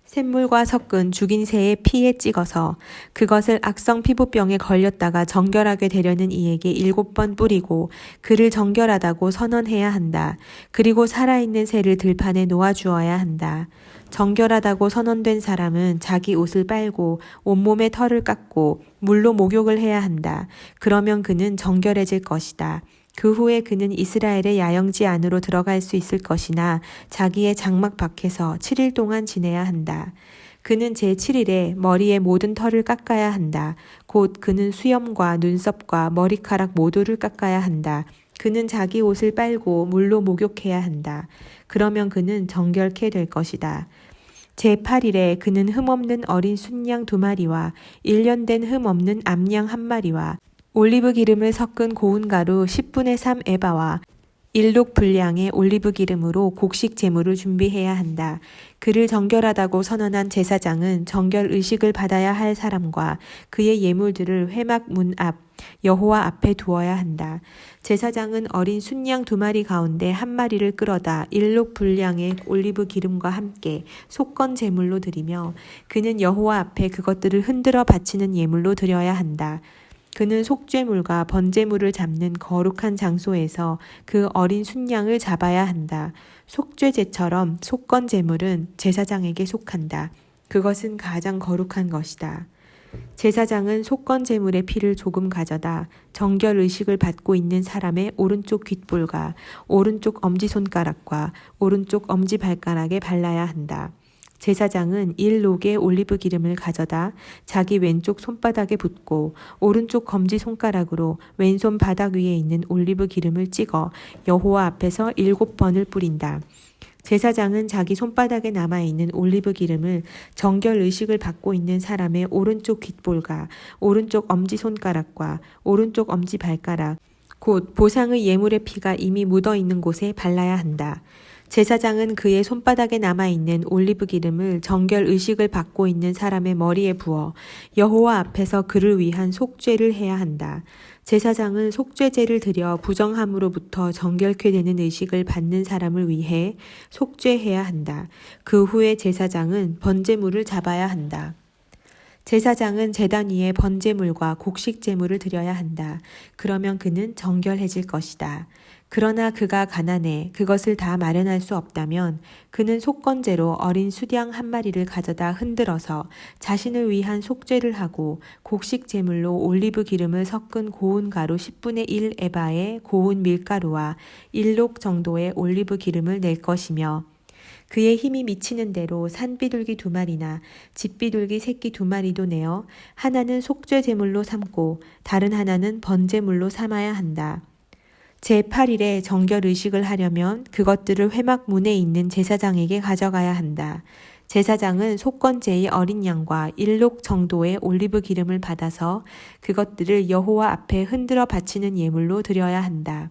샘물과 섞은 죽인 새의 피에 찍어서 그것을 악성 피부병에 걸렸다가 정결하게 되려는 이에게 7번 뿌리고 그를 정결하다고 선언해야 한다. 그리고 살아있는 새를 들판에 놓아주어야 한다. 정결하다고 선언된 사람은 자기 옷을 빨고 온몸에 털을 깎고 물로 목욕을 해야 한다. 그러면 그는 정결해질 것이다. 그 후에 그는 이스라엘의 야영지 안으로 들어갈 수 있을 것이나 자기의 장막 밖에서 7일 동안 지내야 한다. 그는 제7일에 머리의 모든 털을 깎아야 한다. 곧 그는 수염과 눈썹과 머리카락 모두를 깎아야 한다. 그는 자기 옷을 빨고 물로 목욕해야 한다. 그러면 그는 정결케 될 것이다. 제8일에 그는 흠없는 어린 순양 2마리와 1년 된 흠없는 암양 1마리와 올리브 기름을 섞은 고운 가루 10분의 3 에바와 1록 분량의 올리브 기름으로 곡식 제물을 준비해야 한다. 그를 정결하다고 선언한 제사장은 정결 의식을 받아야 할 사람과 그의 예물들을 회막 문 앞 여호와 앞에 두어야 한다. 제사장은 어린 순양 2마리 가운데 1마리를 끌어다 1록 분량의 올리브 기름과 함께 속건 제물로 드리며 그는 여호와 앞에 그것들을 흔들어 바치는 예물로 드려야 한다. 그는 속죄물과 번제물을 잡는 거룩한 장소에서 그 어린 순양을 잡아야 한다. 속죄제처럼 속건 제물은 제사장에게 속한다. 그것은 가장 거룩한 것이다. 제사장은 속건 제물의 피를 조금 가져다 정결 의식을 받고 있는 사람의 오른쪽 귓볼과 오른쪽 엄지손가락과 오른쪽 엄지발가락에 발라야 한다. 제사장은 1록의 올리브 기름을 가져다 자기 왼쪽 손바닥에 붓고 오른쪽 검지손가락으로 왼손 바닥 위에 있는 올리브 기름을 찍어 여호와 앞에서 7번을 뿌린다. 제사장은 자기 손바닥에 남아있는 올리브 기름을 정결 의식을 받고 있는 사람의 오른쪽 귓볼과 오른쪽 엄지손가락과 오른쪽 엄지발가락, 곧 보상의 예물의 피가 이미 묻어있는 곳에 발라야 한다. 제사장은 그의 손바닥에 남아있는 올리브 기름을 정결 의식을 받고 있는 사람의 머리에 부어 여호와 앞에서 그를 위한 속죄를 해야 한다. 제사장은 속죄제를 드려 부정함으로부터 정결케 되는 의식을 받는 사람을 위해 속죄해야 한다. 그 후에 제사장은 번제물을 잡아야 한다. 제사장은 제단 위에 번제물과 곡식제물을 드려야 한다. 그러면 그는 정결해질 것이다. 그러나 그가 가난해 그것을 다 마련할 수 없다면 그는 속건제로 어린 수양 1마리를 가져다 흔들어서 자신을 위한 속죄를 하고 곡식 제물로 올리브 기름을 섞은 고운 가루 10분의 1 에바의 고운 밀가루와 1록 정도의 올리브 기름을 낼 것이며 그의 힘이 미치는 대로 산비둘기 2마리나 집비둘기 새끼 2마리도 내어 하나는 속죄 제물로 삼고 다른 하나는 번제물로 삼아야 한다. 제8일에 정결 의식을 하려면 그것들을 회막 문에 있는 제사장에게 가져가야 한다. 제사장은 속건제의 어린 양과 1녹 정도의 올리브 기름을 받아서 그것들을 여호와 앞에 흔들어 바치는 예물로 드려야 한다.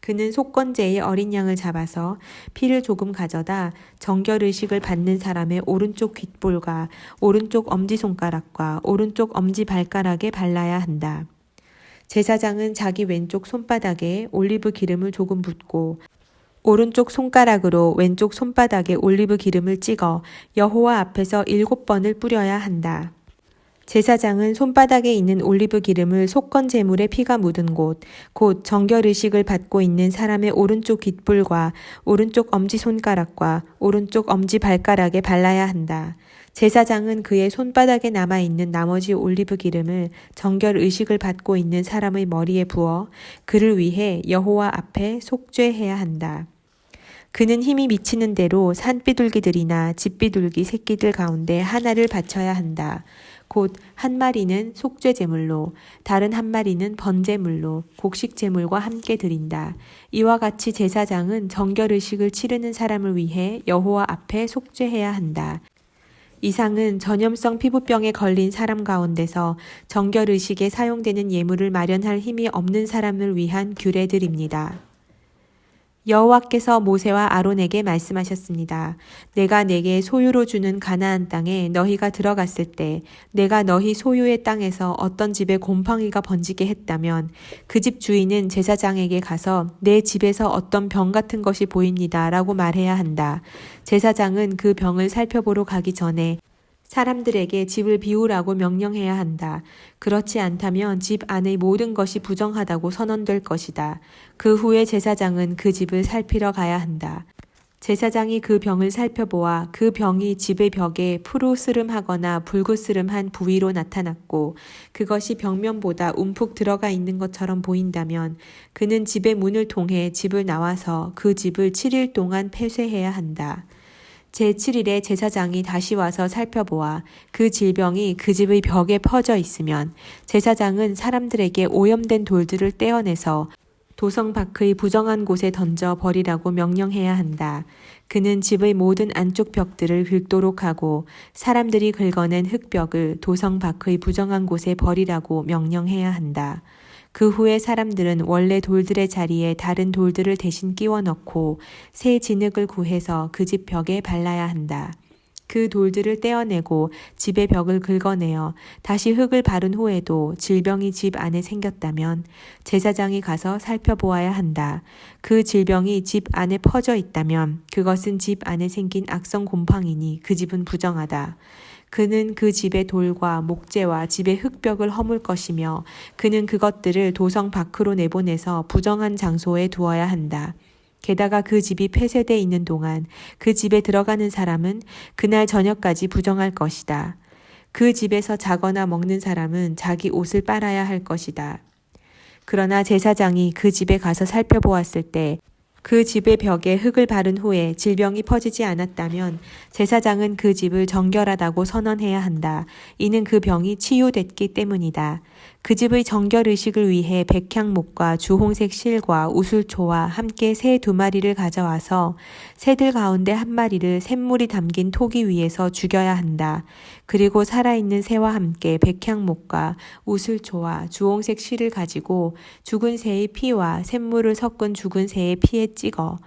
그는 속건제의 어린 양을 잡아서 피를 조금 가져다 정결의식을 받는 사람의 오른쪽 귓볼과 오른쪽 엄지손가락과 오른쪽 엄지발가락에 발라야 한다. 제사장은 자기 왼쪽 손바닥에 올리브 기름을 조금 붓고 오른쪽 손가락으로 왼쪽 손바닥에 올리브 기름을 찍어 여호와 앞에서 7번을 뿌려야 한다. 제사장은 손바닥에 있는 올리브 기름을 속건 제물의 피가 묻은 곳, 곧 정결의식을 받고 있는 사람의 오른쪽 귓불과 오른쪽 엄지손가락과 오른쪽 엄지발가락에 발라야 한다. 제사장은 그의 손바닥에 남아있는 나머지 올리브 기름을 정결의식을 받고 있는 사람의 머리에 부어 그를 위해 여호와 앞에 속죄해야 한다. 그는 힘이 미치는 대로 산비둘기들이나 집비둘기 새끼들 가운데 하나를 바쳐야 한다. 곧 한 마리는 속죄제물로 다른 한 마리는 번제물로 곡식제물과 함께 드린다. 이와 같이 제사장은 정결의식을 치르는 사람을 위해 여호와 앞에 속죄해야 한다. 이상은 전염성 피부병에 걸린 사람 가운데서 정결의식에 사용되는 예물을 마련할 힘이 없는 사람을 위한 규례들입니다. 여호와께서 모세와 아론에게 말씀하셨습니다. 내가 내게 소유로 주는 가나안 땅에 너희가 들어갔을 때 내가 너희 소유의 땅에서 어떤 집에 곰팡이가 번지게 했다면 그 집 주인은 제사장에게 가서 내 집에서 어떤 병 같은 것이 보입니다 라고 말해야 한다. 제사장은 그 병을 살펴보러 가기 전에 사람들에게 집을 비우라고 명령해야 한다. 그렇지 않다면 집 안의 모든 것이 부정하다고 선언될 것이다. 그 후에 제사장은 그 집을 살피러 가야 한다. 제사장이 그 병을 살펴보아 그 병이 집의 벽에 푸르스름하거나 붉으스름한 부위로 나타났고 그것이 벽면보다 움푹 들어가 있는 것처럼 보인다면 그는 집의 문을 통해 집을 나와서 그 집을 7일 동안 폐쇄해야 한다. 제7일에 제사장이 다시 와서 살펴보아 그 질병이 그 집의 벽에 퍼져 있으면 제사장은 사람들에게 오염된 돌들을 떼어내서 도성 밖의 부정한 곳에 던져 버리라고 명령해야 한다. 그는 집의 모든 안쪽 벽들을 긁도록 하고 사람들이 긁어낸 흙벽을 도성 밖의 부정한 곳에 버리라고 명령해야 한다. 그 후에 사람들은 원래 돌들의 자리에 다른 돌들을 대신 끼워 넣고 새 진흙을 구해서 그 집 벽에 발라야 한다. 그 돌들을 떼어내고 집의 벽을 긁어내어 다시 흙을 바른 후에도 질병이 집 안에 생겼다면 제사장이 가서 살펴보아야 한다. 그 질병이 집 안에 퍼져 있다면 그것은 집 안에 생긴 악성 곰팡이니 그 집은 부정하다. 그는 그 집의 돌과 목재와 집의 흙벽을 허물 것이며 그는 그것들을 도성 밖으로 내보내서 부정한 장소에 두어야 한다. 게다가 그 집이 폐쇄되어 있는 동안 그 집에 들어가는 사람은 그날 저녁까지 부정할 것이다. 그 집에서 자거나 먹는 사람은 자기 옷을 빨아야 할 것이다. 그러나 제사장이 그 집에 가서 살펴보았을 때 그 집의 벽에 흙을 바른 후에 질병이 퍼지지 않았다면 제사장은 그 집을 정결하다고 선언해야 한다. 이는 그 병이 치유됐기 때문이다. 그 집의 정결의식을 위해 백향목과 주홍색 실과 우슬초와 함께 새 2마리를 가져와서 새들 가운데 한 마리를 샘물이 담긴 토기 위에서 죽여야 한다. 그리고 살아있는 새와 함께 백향목과 우슬초와 주홍색 실을 가지고 죽은 새의 피와 샘물을 섞은 죽은 새의 피에 찍어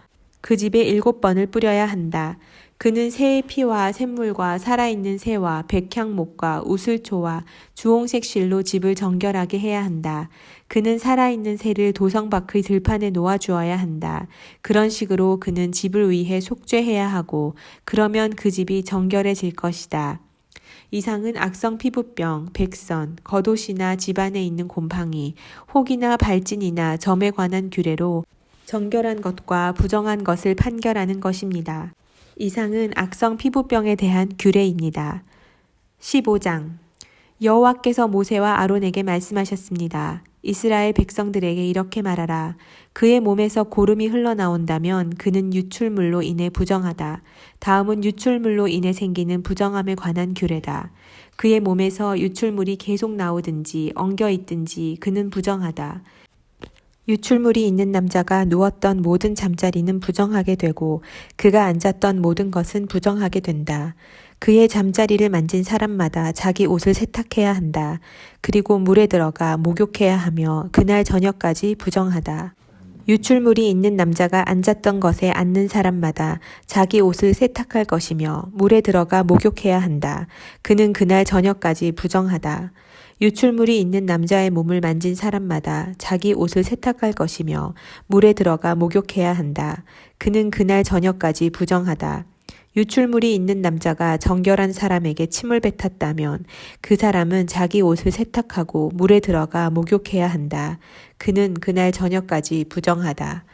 그 집에 7번을 뿌려야 한다. 그는 새의 피와 샘물과 살아있는 새와 백향목과 우슬초와 주홍색 실로 집을 정결하게 해야 한다. 그는 살아있는 새를 도성 밖의 들판에 놓아주어야 한다. 그런 식으로 그는 집을 위해 속죄해야 하고 그러면 그 집이 정결해질 것이다. 이상은 악성 피부병, 백선, 겉옷이나 집안에 있는 곰팡이, 혹이나 발진이나 점에 관한 규례로 정결한 것과 부정한 것을 판결하는 것입니다. 이상은 악성 피부병에 대한 규례입니다. 15장 여호와께서 모세와 아론에게 말씀하셨습니다. 이스라엘 백성들에게 이렇게 말하라. 그의 몸에서 고름이 흘러나온다면 그는 유출물로 인해 부정하다. 다음은 유출물로 인해 생기는 부정함에 관한 규례다. 그의 몸에서 유출물이 계속 나오든지 엉겨 있든지 그는 부정하다. 유출물이 있는 남자가 누웠던 모든 잠자리는 부정하게 되고 그가 앉았던 모든 것은 부정하게 된다. 그의 잠자리를 만진 사람마다 자기 옷을 세탁해야 한다. 그리고 물에 들어가 목욕해야 하며 그날 저녁까지 부정하다. 유출물이 있는 남자가 앉았던 것에 앉는 사람마다 자기 옷을 세탁할 것이며 물에 들어가 목욕해야 한다. 그는 그날 저녁까지 부정하다. 유출물이 있는 남자의 몸을 만진 사람마다 자기 옷을 세탁할 것이며 물에 들어가 목욕해야 한다. 그는 그날 저녁까지 부정하다. 유출물이 있는 남자가 정결한 사람에게 침을 뱉었다면 그 사람은 자기 옷을 세탁하고 물에 들어가 목욕해야 한다. 그는 그날 저녁까지 부정하다.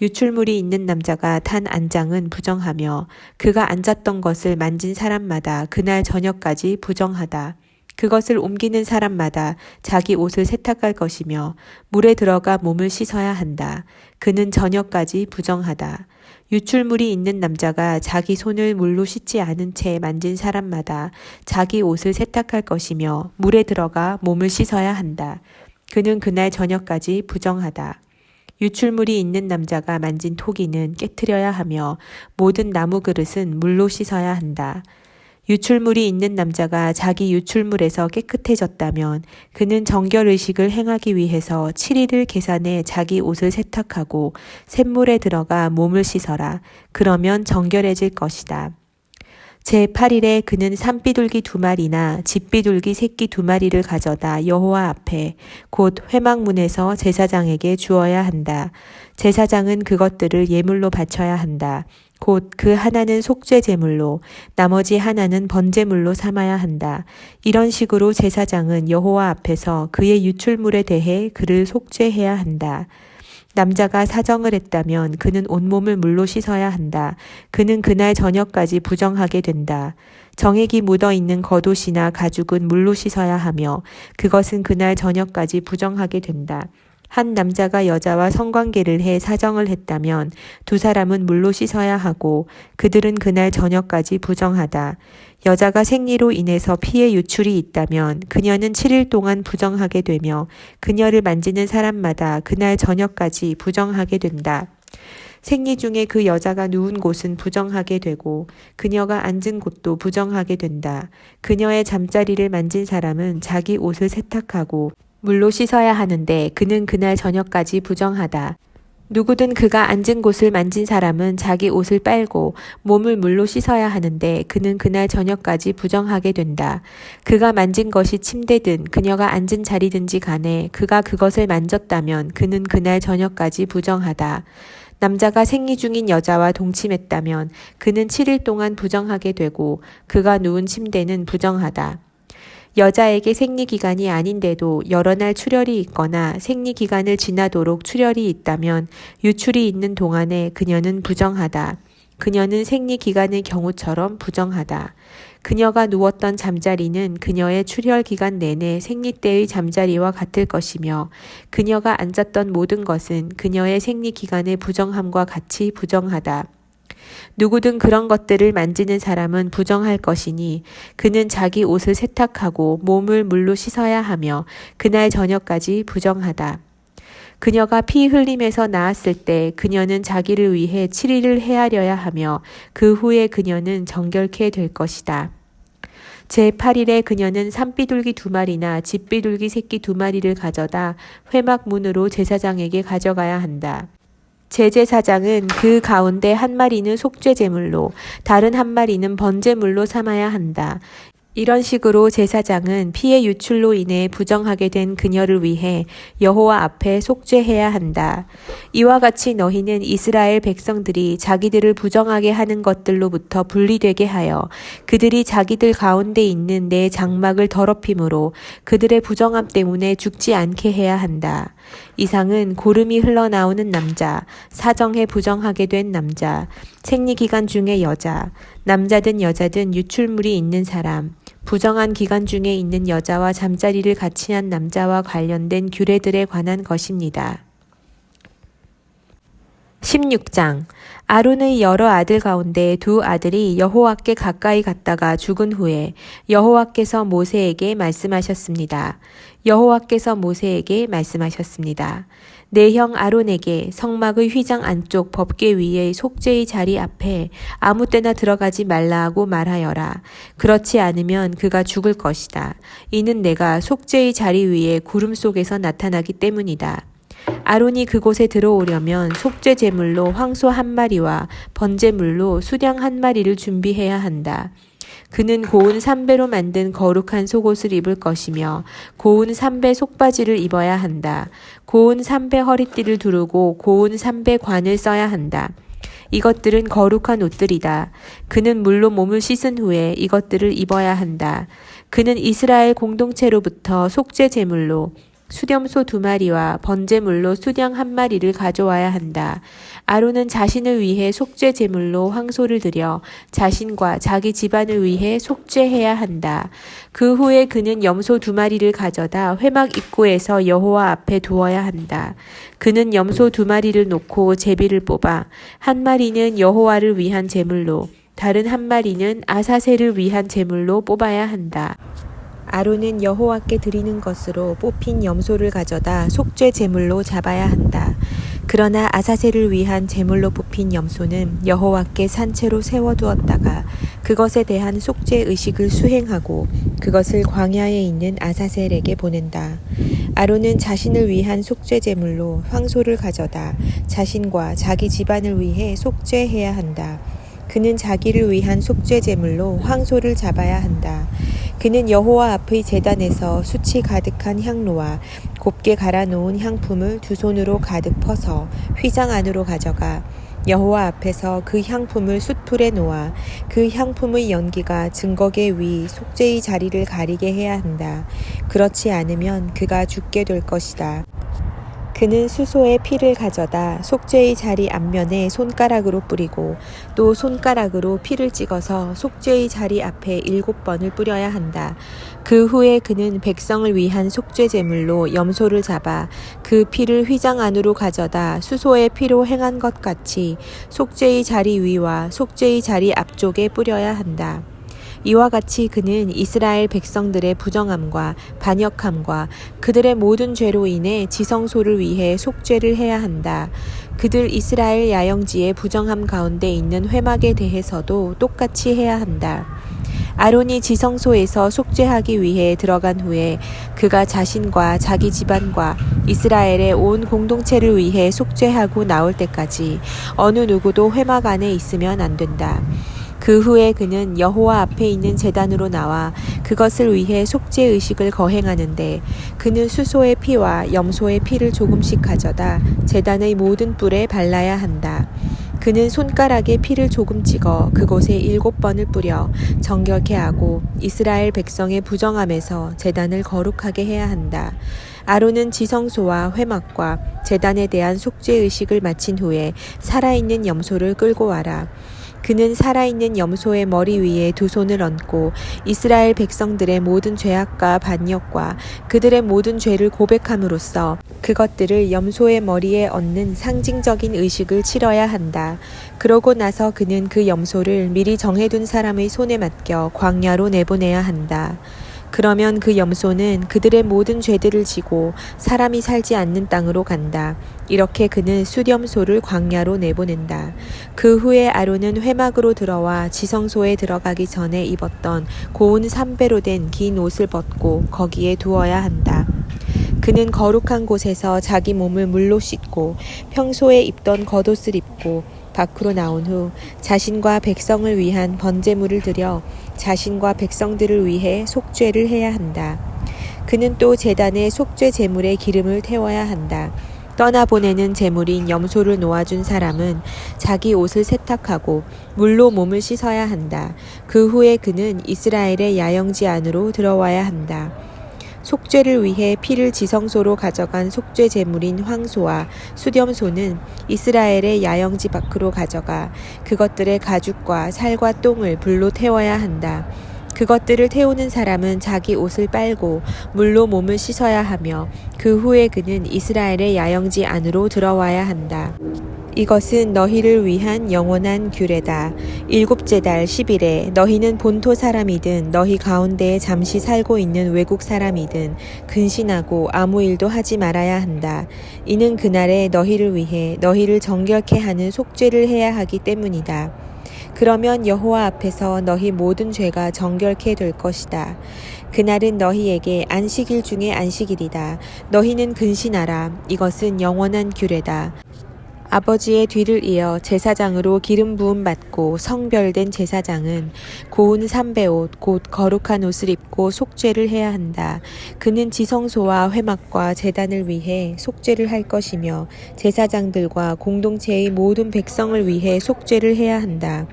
유출물이 있는 남자가 탄 안장은 부정하며 그가 앉았던 것을 만진 사람마다 그날 저녁까지 부정하다. 그것을 옮기는 사람마다 자기 옷을 세탁할 것이며 물에 들어가 몸을 씻어야 한다. 그는 저녁까지 부정하다. 유출물이 있는 남자가 자기 손을 물로 씻지 않은 채 만진 사람마다 자기 옷을 세탁할 것이며 물에 들어가 몸을 씻어야 한다. 그는 그날 저녁까지 부정하다. 유출물이 있는 남자가 만진 토기는 깨트려야 하며 모든 나무 그릇은 물로 씻어야 한다. 유출물이 있는 남자가 자기 유출물에서 깨끗해졌다면 그는 정결의식을 행하기 위해서 7일을 계산해 자기 옷을 세탁하고 샘물에 들어가 몸을 씻어라. 그러면 정결해질 것이다. 제8일에 그는 산비둘기 2마리나 집비둘기 새끼 2마리를 가져다 여호와 앞에 곧 회막문에서 제사장에게 주어야 한다. 제사장은 그것들을 예물로 바쳐야 한다. 곧 그 하나는 속죄 제물로 나머지 하나는 번제물로 삼아야 한다. 이런 식으로 제사장은 여호와 앞에서 그의 유출물에 대해 그를 속죄해야 한다. 남자가 사정을 했다면 그는 온몸을 물로 씻어야 한다. 그는 그날 저녁까지 부정하게 된다. 정액이 묻어있는 겉옷이나 가죽은 물로 씻어야 하며 그것은 그날 저녁까지 부정하게 된다. 한 남자가 여자와 성관계를 해 사정을 했다면 두 사람은 물로 씻어야 하고 그들은 그날 저녁까지 부정하다. 여자가 생리로 인해서 피의 유출이 있다면 그녀는 7일 동안 부정하게 되며 그녀를 만지는 사람마다 그날 저녁까지 부정하게 된다. 생리 중에 그 여자가 누운 곳은 부정하게 되고 그녀가 앉은 곳도 부정하게 된다. 그녀의 잠자리를 만진 사람은 자기 옷을 세탁하고 물로 씻어야 하는데 그는 그날 저녁까지 부정하다. 누구든 그가 앉은 곳을 만진 사람은 자기 옷을 빨고 몸을 물로 씻어야 하는데 그는 그날 저녁까지 부정하게 된다. 그가 만진 것이 침대든 그녀가 앉은 자리든지 간에 그가 그것을 만졌다면 그는 그날 저녁까지 부정하다. 남자가 생리 중인 여자와 동침했다면 그는 7일 동안 부정하게 되고 그가 누운 침대는 부정하다. 여자에게 생리기간이 아닌데도 여러 날 출혈이 있거나 생리기간을 지나도록 출혈이 있다면 유출이 있는 동안에 그녀는 부정하다. 그녀는 생리기간의 경우처럼 부정하다. 그녀가 누웠던 잠자리는 그녀의 출혈기간 내내 생리 때의 잠자리와 같을 것이며 그녀가 앉았던 모든 것은 그녀의 생리기간의 부정함과 같이 부정하다. 누구든 그런 것들을 만지는 사람은 부정할 것이니 그는 자기 옷을 세탁하고 몸을 물로 씻어야 하며 그날 저녁까지 부정하다. 그녀가 피 흘림에서 나았을 때 그녀는 자기를 위해 7일을 헤아려야 하며 그 후에 그녀는 정결케 될 것이다. 제8일에 그녀는 산비둘기 2마리나 집비둘기 새끼 2마리를 가져다 회막문으로 제사장에게 가져가야 한다. 제제사장은 그 가운데 한 마리는 속죄 제물로 다른 한 마리는 번제물로 삼아야 한다. 이런 식으로 제사장은 피의 유출로 인해 부정하게 된 그녀를 위해 여호와 앞에 속죄해야 한다. 이와 같이 너희는 이스라엘 백성들이 자기들을 부정하게 하는 것들로부터 분리되게 하여 그들이 자기들 가운데 있는 내 장막을 더럽힘으로 그들의 부정함 때문에 죽지 않게 해야 한다. 이상은 고름이 흘러나오는 남자, 사정해 부정하게 된 남자, 생리기간 중의 여자, 남자든 여자든 유출물이 있는 사람, 부정한 기간 중에 있는 여자와 잠자리를 같이 한 남자와 관련된 규례들에 관한 것입니다. 16장 아론의 여러 아들 가운데 두 아들이 여호와께 가까이 갔다가 죽은 후에 여호와께서 모세에게 말씀하셨습니다. 여호와께서 모세에게 말씀하셨습니다. 내 형 아론에게 성막의 휘장 안쪽 법궤 위의 속죄의 자리 앞에 아무 때나 들어가지 말라 하고 말하여라. 그렇지 않으면 그가 죽을 것이다. 이는 내가 속죄의 자리 위에 구름 속에서 나타나기 때문이다. 아론이 그곳에 들어오려면 속죄 제물로 황소 한 마리와 번제물로 수량 한 마리를 준비해야 한다. 그는 고운 삼배로 만든 거룩한 속옷을 입을 것이며 고운 삼배 속바지를 입어야 한다. 고운 삼배 허리띠를 두르고 고운 삼배 관을 써야 한다. 이것들은 거룩한 옷들이다. 그는 물로 몸을 씻은 후에 이것들을 입어야 한다. 그는 이스라엘 공동체로부터 속죄 제물로 수렴소 2마리와 번제물로 수량 1마리를 가져와야 한다. 아론은 자신을 위해 속죄 제물로 황소를 드려 자신과 자기 집안을 위해 속죄해야 한다. 그 후에 그는 염소 2마리를 가져다 회막 입구에서 여호와 앞에 두어야 한다. 그는 염소 2마리를 놓고 제비를 뽑아 1마리는 여호와를 위한 제물로 다른 1마리는 아사셀을 위한 제물로 뽑아야 한다. 아론은 여호와께 드리는 것으로 뽑힌 염소를 가져다 속죄 제물로 잡아야 한다. 그러나 아사셀을 위한 제물로 뽑힌 염소는 여호와께 산채로 세워두었다가 그것에 대한 속죄 의식을 수행하고 그것을 광야에 있는 아사셀에게 보낸다. 아론은 자신을 위한 속죄 제물로 황소를 가져다 자신과 자기 집안을 위해 속죄해야 한다. 그는 자기를 위한 속죄 제물로 황소를 잡아야 한다. 그는 여호와 앞의 제단에서 수치 가득한 향로와 곱게 갈아놓은 향품을 2손으로 가득 퍼서 휘장 안으로 가져가 여호와 앞에서 그 향품을 숯불에 놓아 그 향품의 연기가 증거계 위 속죄의 자리를 가리게 해야 한다. 그렇지 않으면 그가 죽게 될 것이다. 그는 수소의 피를 가져다 속죄의 자리 앞면에 손가락으로 뿌리고 또 손가락으로 피를 찍어서 속죄의 자리 앞에 7번을 뿌려야 한다. 그 후에 그는 백성을 위한 속죄 제물로 염소를 잡아 그 피를 휘장 안으로 가져다 수소의 피로 행한 것 같이 속죄의 자리 위와 속죄의 자리 앞쪽에 뿌려야 한다. 이와 같이 그는 이스라엘 백성들의 부정함과 반역함과 그들의 모든 죄로 인해 지성소를 위해 속죄를 해야 한다. 그들 이스라엘 야영지의 부정함 가운데 있는 회막에 대해서도 똑같이 해야 한다. 아론이 지성소에서 속죄하기 위해 들어간 후에 그가 자신과 자기 집안과 이스라엘의 온 공동체를 위해 속죄하고 나올 때까지 어느 누구도 회막 안에 있으면 안 된다. 그 후에 그는 여호와 앞에 있는 제단으로 나와 그것을 위해 속죄 의식을 거행하는데 그는 수소의 피와 염소의 피를 조금씩 가져다 제단의 모든 뿔에 발라야 한다. 그는 손가락에 피를 조금 찍어 그곳에 7번을 뿌려 정결케 하고 이스라엘 백성의 부정함에서 제단을 거룩하게 해야 한다. 아론은 지성소와 회막과 제단에 대한 속죄 의식을 마친 후에 살아있는 염소를 끌고 와라. 그는 살아있는 염소의 머리 위에 2손을 얹고 이스라엘 백성들의 모든 죄악과 반역과 그들의 모든 죄를 고백함으로써 그것들을 염소의 머리에 얹는 상징적인 의식을 치러야 한다. 그러고 나서 그는 그 염소를 미리 정해둔 사람의 손에 맡겨 광야로 내보내야 한다. 그러면 그 염소는 그들의 모든 죄들을 지고 사람이 살지 않는 땅으로 간다. 이렇게 그는 숫염소를 광야로 내보낸다. 그 후에 아론은 회막으로 들어와 지성소에 들어가기 전에 입었던 고운 삼배로 된 긴 옷을 벗고 거기에 두어야 한다. 그는 거룩한 곳에서 자기 몸을 물로 씻고 평소에 입던 겉옷을 입고 밖으로 나온 후 자신과 백성을 위한 번제물을 드려 자신과 백성들을 위해 속죄를 해야 한다. 그는 또 제단에 속죄 제물의 기름을 태워야 한다. 떠나보내는 제물인 염소를 놓아준 사람은 자기 옷을 세탁하고 물로 몸을 씻어야 한다. 그 후에 그는 이스라엘의 야영지 안으로 들어와야 한다. 속죄를 위해 피를 지성소로 가져간 속죄 제물인 황소와 숫염소는 이스라엘의 야영지 밖으로 가져가 그것들의 가죽과 살과 똥을 불로 태워야 한다. 그것들을 태우는 사람은 자기 옷을 빨고 물로 몸을 씻어야 하며 그 후에 그는 이스라엘의 야영지 안으로 들어와야 한다. 이것은 너희를 위한 영원한 규례다. 일곱째 달 10일에 너희는 본토 사람이든 너희 가운데에 잠시 살고 있는 외국 사람이든 근신하고 아무 일도 하지 말아야 한다. 이는 그날에 너희를 위해 너희를 정결케 하는 속죄를 해야 하기 때문이다. 그러면 여호와 앞에서 너희 모든 죄가 정결케 될 것이다. 그날은 너희에게 안식일 중에 안식일이다. 너희는 근신하라. 이것은 영원한 규례다. 아버지의 뒤를 이어 제사장으로 기름 부음 받고 성별된 제사장은 고운 삼배옷 곧 거룩한 옷을 입고 속죄를 해야 한다. 그는 지성소와 회막과 제단을 위해 속죄를 할 것이며 제사장들과 공동체의 모든 백성을 위해 속죄를 해야 한다.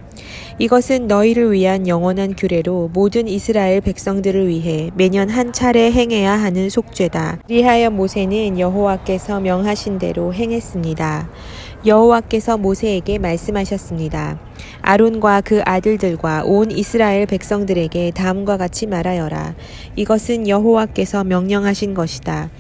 이것은 너희를 위한 영원한 규례로 모든 이스라엘 백성들을 위해 매년 한 차례 행해야 하는 속죄다. 그리하여 모세는 여호와께서 명하신 대로 행했습니다. 여호와께서 모세에게 말씀하셨습니다. 아론과 그 아들들과 온 이스라엘 백성들에게 다음과 같이 말하여라. 이것은 여호와께서 명령하신 것이다.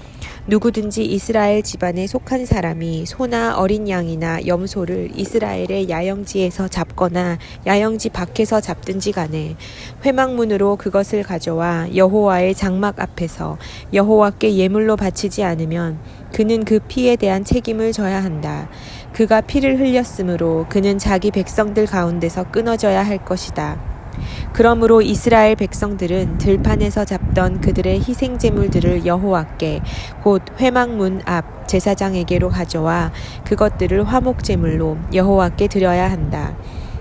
누구든지 이스라엘 집안에 속한 사람이 소나 어린 양이나 염소를 이스라엘의 야영지에서 잡거나 야영지 밖에서 잡든지 간에 회막문으로 그것을 가져와 여호와의 장막 앞에서 여호와께 예물로 바치지 않으면 그는 그 피에 대한 책임을 져야 한다. 그가 피를 흘렸으므로 그는 자기 백성들 가운데서 끊어져야 할 것이다. 그러므로 이스라엘 백성들은 들판에서 잡던 그들의 희생제물들을 여호와께 곧 회막문 앞 제사장에게로 가져와 그것들을 화목제물로 여호와께 드려야 한다.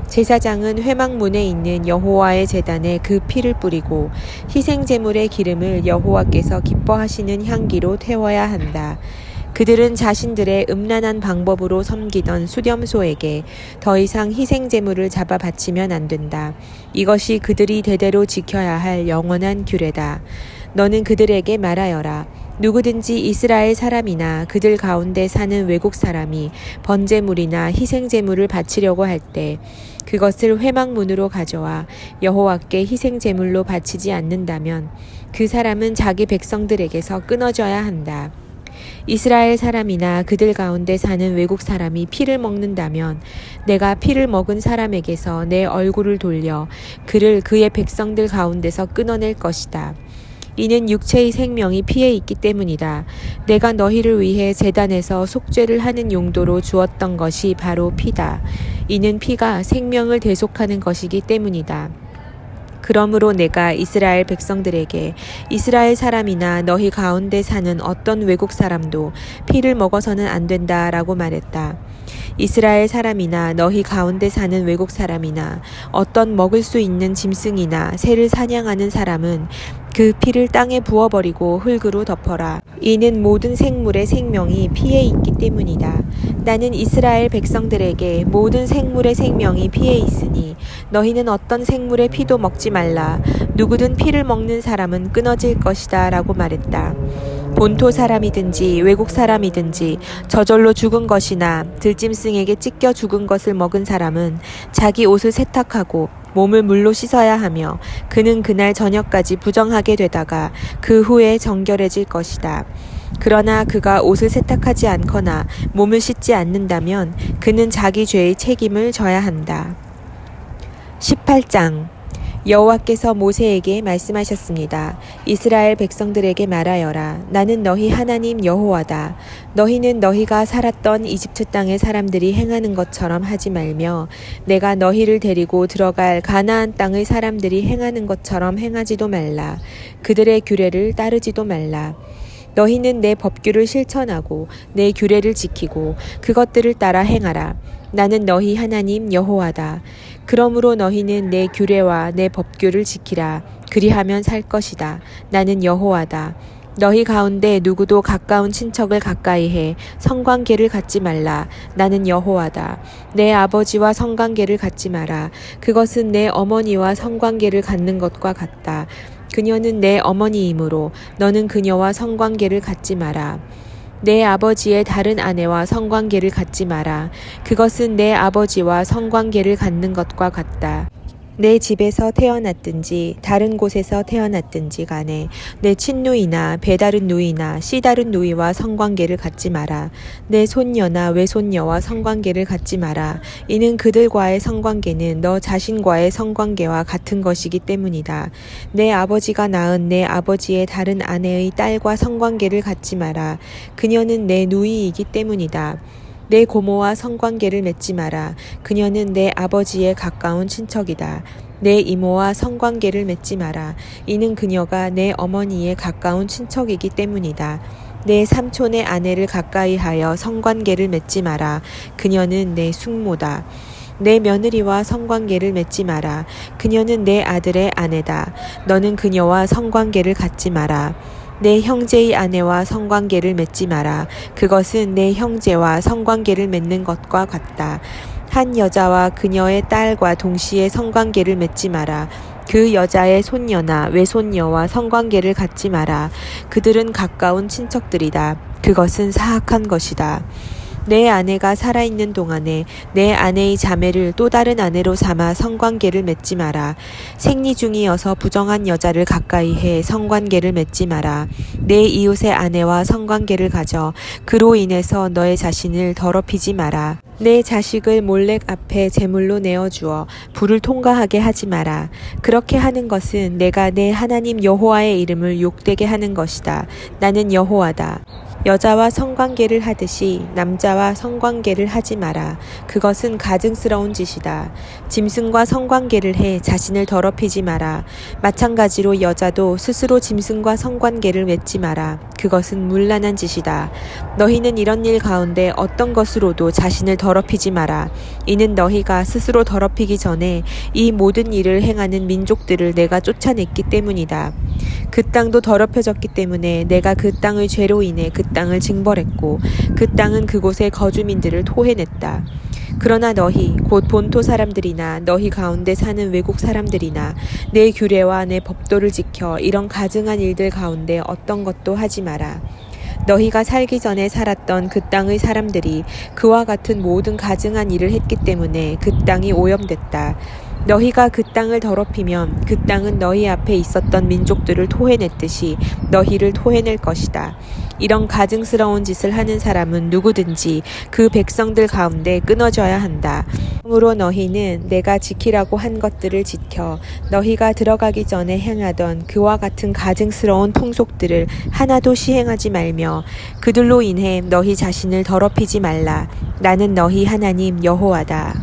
제사장은 회막문에 있는 여호와의 제단에 그 피를 뿌리고 희생제물의 기름을 여호와께서 기뻐하시는 향기로 태워야 한다. 그들은 자신들의 음란한 방법으로 섬기던 수렴소에게 더 이상 희생제물을 잡아 바치면 안 된다. 이것이 그들이 대대로 지켜야 할 영원한 규례다. 너는 그들에게 말하여라. 누구든지 이스라엘 사람이나 그들 가운데 사는 외국 사람이 번제물이나 희생제물을 바치려고 할 때 그것을 회막문으로 가져와 여호와께 희생제물로 바치지 않는다면 그 사람은 자기 백성들에게서 끊어져야 한다. 이스라엘 사람이나 그들 가운데 사는 외국 사람이 피를 먹는다면 내가 피를 먹은 사람에게서 내 얼굴을 돌려 그를 그의 백성들 가운데서 끊어낼 것이다. 이는 육체의 생명이 피에 있기 때문이다. 내가 너희를 위해 제단에서 속죄를 하는 용도로 주었던 것이 바로 피다. 이는 피가 생명을 대속하는 것이기 때문이다. 그러므로 내가 이스라엘 백성들에게 이스라엘 사람이나 너희 가운데 사는 어떤 외국 사람도 피를 먹어서는 안 된다라고 말했다. 이스라엘 사람이나 너희 가운데 사는 외국 사람이나 어떤 먹을 수 있는 짐승이나 새를 사냥하는 사람은 그 피를 땅에 부어버리고 흙으로 덮어라. 이는 모든 생물의 생명이 피에 있기 때문이다. 나는 이스라엘 백성들에게 모든 생물의 생명이 피에 있으니 너희는 어떤 생물의 피도 먹지 말라. 누구든 피를 먹는 사람은 끊어질 것이다 라고 말했다. 본토 사람이든지 외국 사람이든지 저절로 죽은 것이나 들짐승에게 찢겨 죽은 것을 먹은 사람은 자기 옷을 세탁하고 몸을 물로 씻어야 하며 그는 그날 저녁까지 부정하게 되다가 그 후에 정결해질 것이다. 그러나 그가 옷을 세탁하지 않거나 몸을 씻지 않는다면 그는 자기 죄의 책임을 져야 한다. 18장 여호와께서 모세에게 말씀하셨습니다. 이스라엘 백성들에게 말하여라. 나는 너희 하나님 여호와다. 너희는 너희가 살았던 이집트 땅의 사람들이 행하는 것처럼 하지 말며 내가 너희를 데리고 들어갈 가나안 땅의 사람들이 행하는 것처럼 행하지도 말라. 그들의 규례를 따르지도 말라. 너희는 내 법규를 실천하고 내 규례를 지키고 그것들을 따라 행하라. 나는 너희 하나님 여호와다. 그러므로 너희는 내 규례와 내 법규를 지키라. 그리하면 살 것이다. 나는 여호와다. 너희 가운데 누구도 가까운 친척을 가까이 해 성관계를 갖지 말라. 나는 여호와다. 내 아버지와 성관계를 갖지 마라. 그것은 내 어머니와 성관계를 갖는 것과 같다. 그녀는 내 어머니이므로 너는 그녀와 성관계를 갖지 마라. 내 아버지의 다른 아내와 성관계를 갖지 마라. 그것은 내 아버지와 성관계를 갖는 것과 같다. 내 집에서 태어났든지 다른 곳에서 태어났든지 간에 내 친누이나 배다른 누이나 씨다른 누이와 성관계를 갖지 마라. 내 손녀나 외손녀와 성관계를 갖지 마라. 이는 그들과의 성관계는 너 자신과의 성관계와 같은 것이기 때문이다. 내 아버지가 낳은 내 아버지의 다른 아내의 딸과 성관계를 갖지 마라. 그녀는 내 누이이기 때문이다. 내 고모와 성관계를 맺지 마라. 그녀는 내 아버지의 가까운 친척이다. 내 이모와 성관계를 맺지 마라. 이는 그녀가 내 어머니의 가까운 친척이기 때문이다. 내 삼촌의 아내를 가까이 하여 성관계를 맺지 마라. 그녀는 내 숙모다. 내 며느리와 성관계를 맺지 마라. 그녀는 내 아들의 아내다. 너는 그녀와 성관계를 갖지 마라. 내 형제의 아내와 성관계를 맺지 마라. 그것은 내 형제와 성관계를 맺는 것과 같다. 한 여자와 그녀의 딸과 동시에 성관계를 맺지 마라. 그 여자의 손녀나 외손녀와 성관계를 갖지 마라. 그들은 가까운 친척들이다. 그것은 사악한 것이다. 내 아내가 살아있는 동안에 내 아내의 자매를 또 다른 아내로 삼아 성관계를 맺지 마라. 생리 중이어서 부정한 여자를 가까이 해 성관계를 맺지 마라. 내 이웃의 아내와 성관계를 가져 그로 인해서 너의 자신을 더럽히지 마라. 내 자식을 몰렉 앞에 제물로 내어주어 불을 통과하게 하지 마라. 그렇게 하는 것은 내가 내 하나님 여호와의 이름을 욕되게 하는 것이다. 나는 여호와다. 여자와 성관계를 하듯이 남자와 성관계를 하지 마라. 그것은 가증스러운 짓이다. 짐승과 성관계를 해 자신을 더럽히지 마라. 마찬가지로 여자도 스스로 짐승과 성관계를 맺지 마라. 그것은 문란한 짓이다. 너희는 이런 일 가운데 어떤 것으로도 자신을 더럽히지 마라. 이는 너희가 스스로 더럽히기 전에 이 모든 일을 행하는 민족들을 내가 쫓아냈기 때문이다. 그 땅도 더럽혀졌기 때문에 내가 그 땅의 죄로 인해 그 땅을 징벌했고 그 땅은 그곳의 거주민들을 토해냈다. 그러나 너희 곧 본토 사람들이나 너희 가운데 사는 외국 사람들이나 내 규례와 내 법도를 지켜 이런 가증한 일들 가운데 어떤 것도 하지 마라. 너희가 살기 전에 살았던 그 땅의 사람들이 그와 같은 모든 가증한 일을 했기 때문에 그 땅이 오염됐다. 너희가 그 땅을 더럽히면 그 땅은 너희 앞에 있었던 민족들을 토해냈듯이 너희를 토해낼 것이다. 이런 가증스러운 짓을 하는 사람은 누구든지 그 백성들 가운데 끊어져야 한다. 그러므로 너희는 내가 지키라고 한 것들을 지켜 너희가 들어가기 전에 행하던 그와 같은 가증스러운 풍속들을 하나도 시행하지 말며 그들로 인해 너희 자신을 더럽히지 말라. 나는 너희 하나님 여호와다.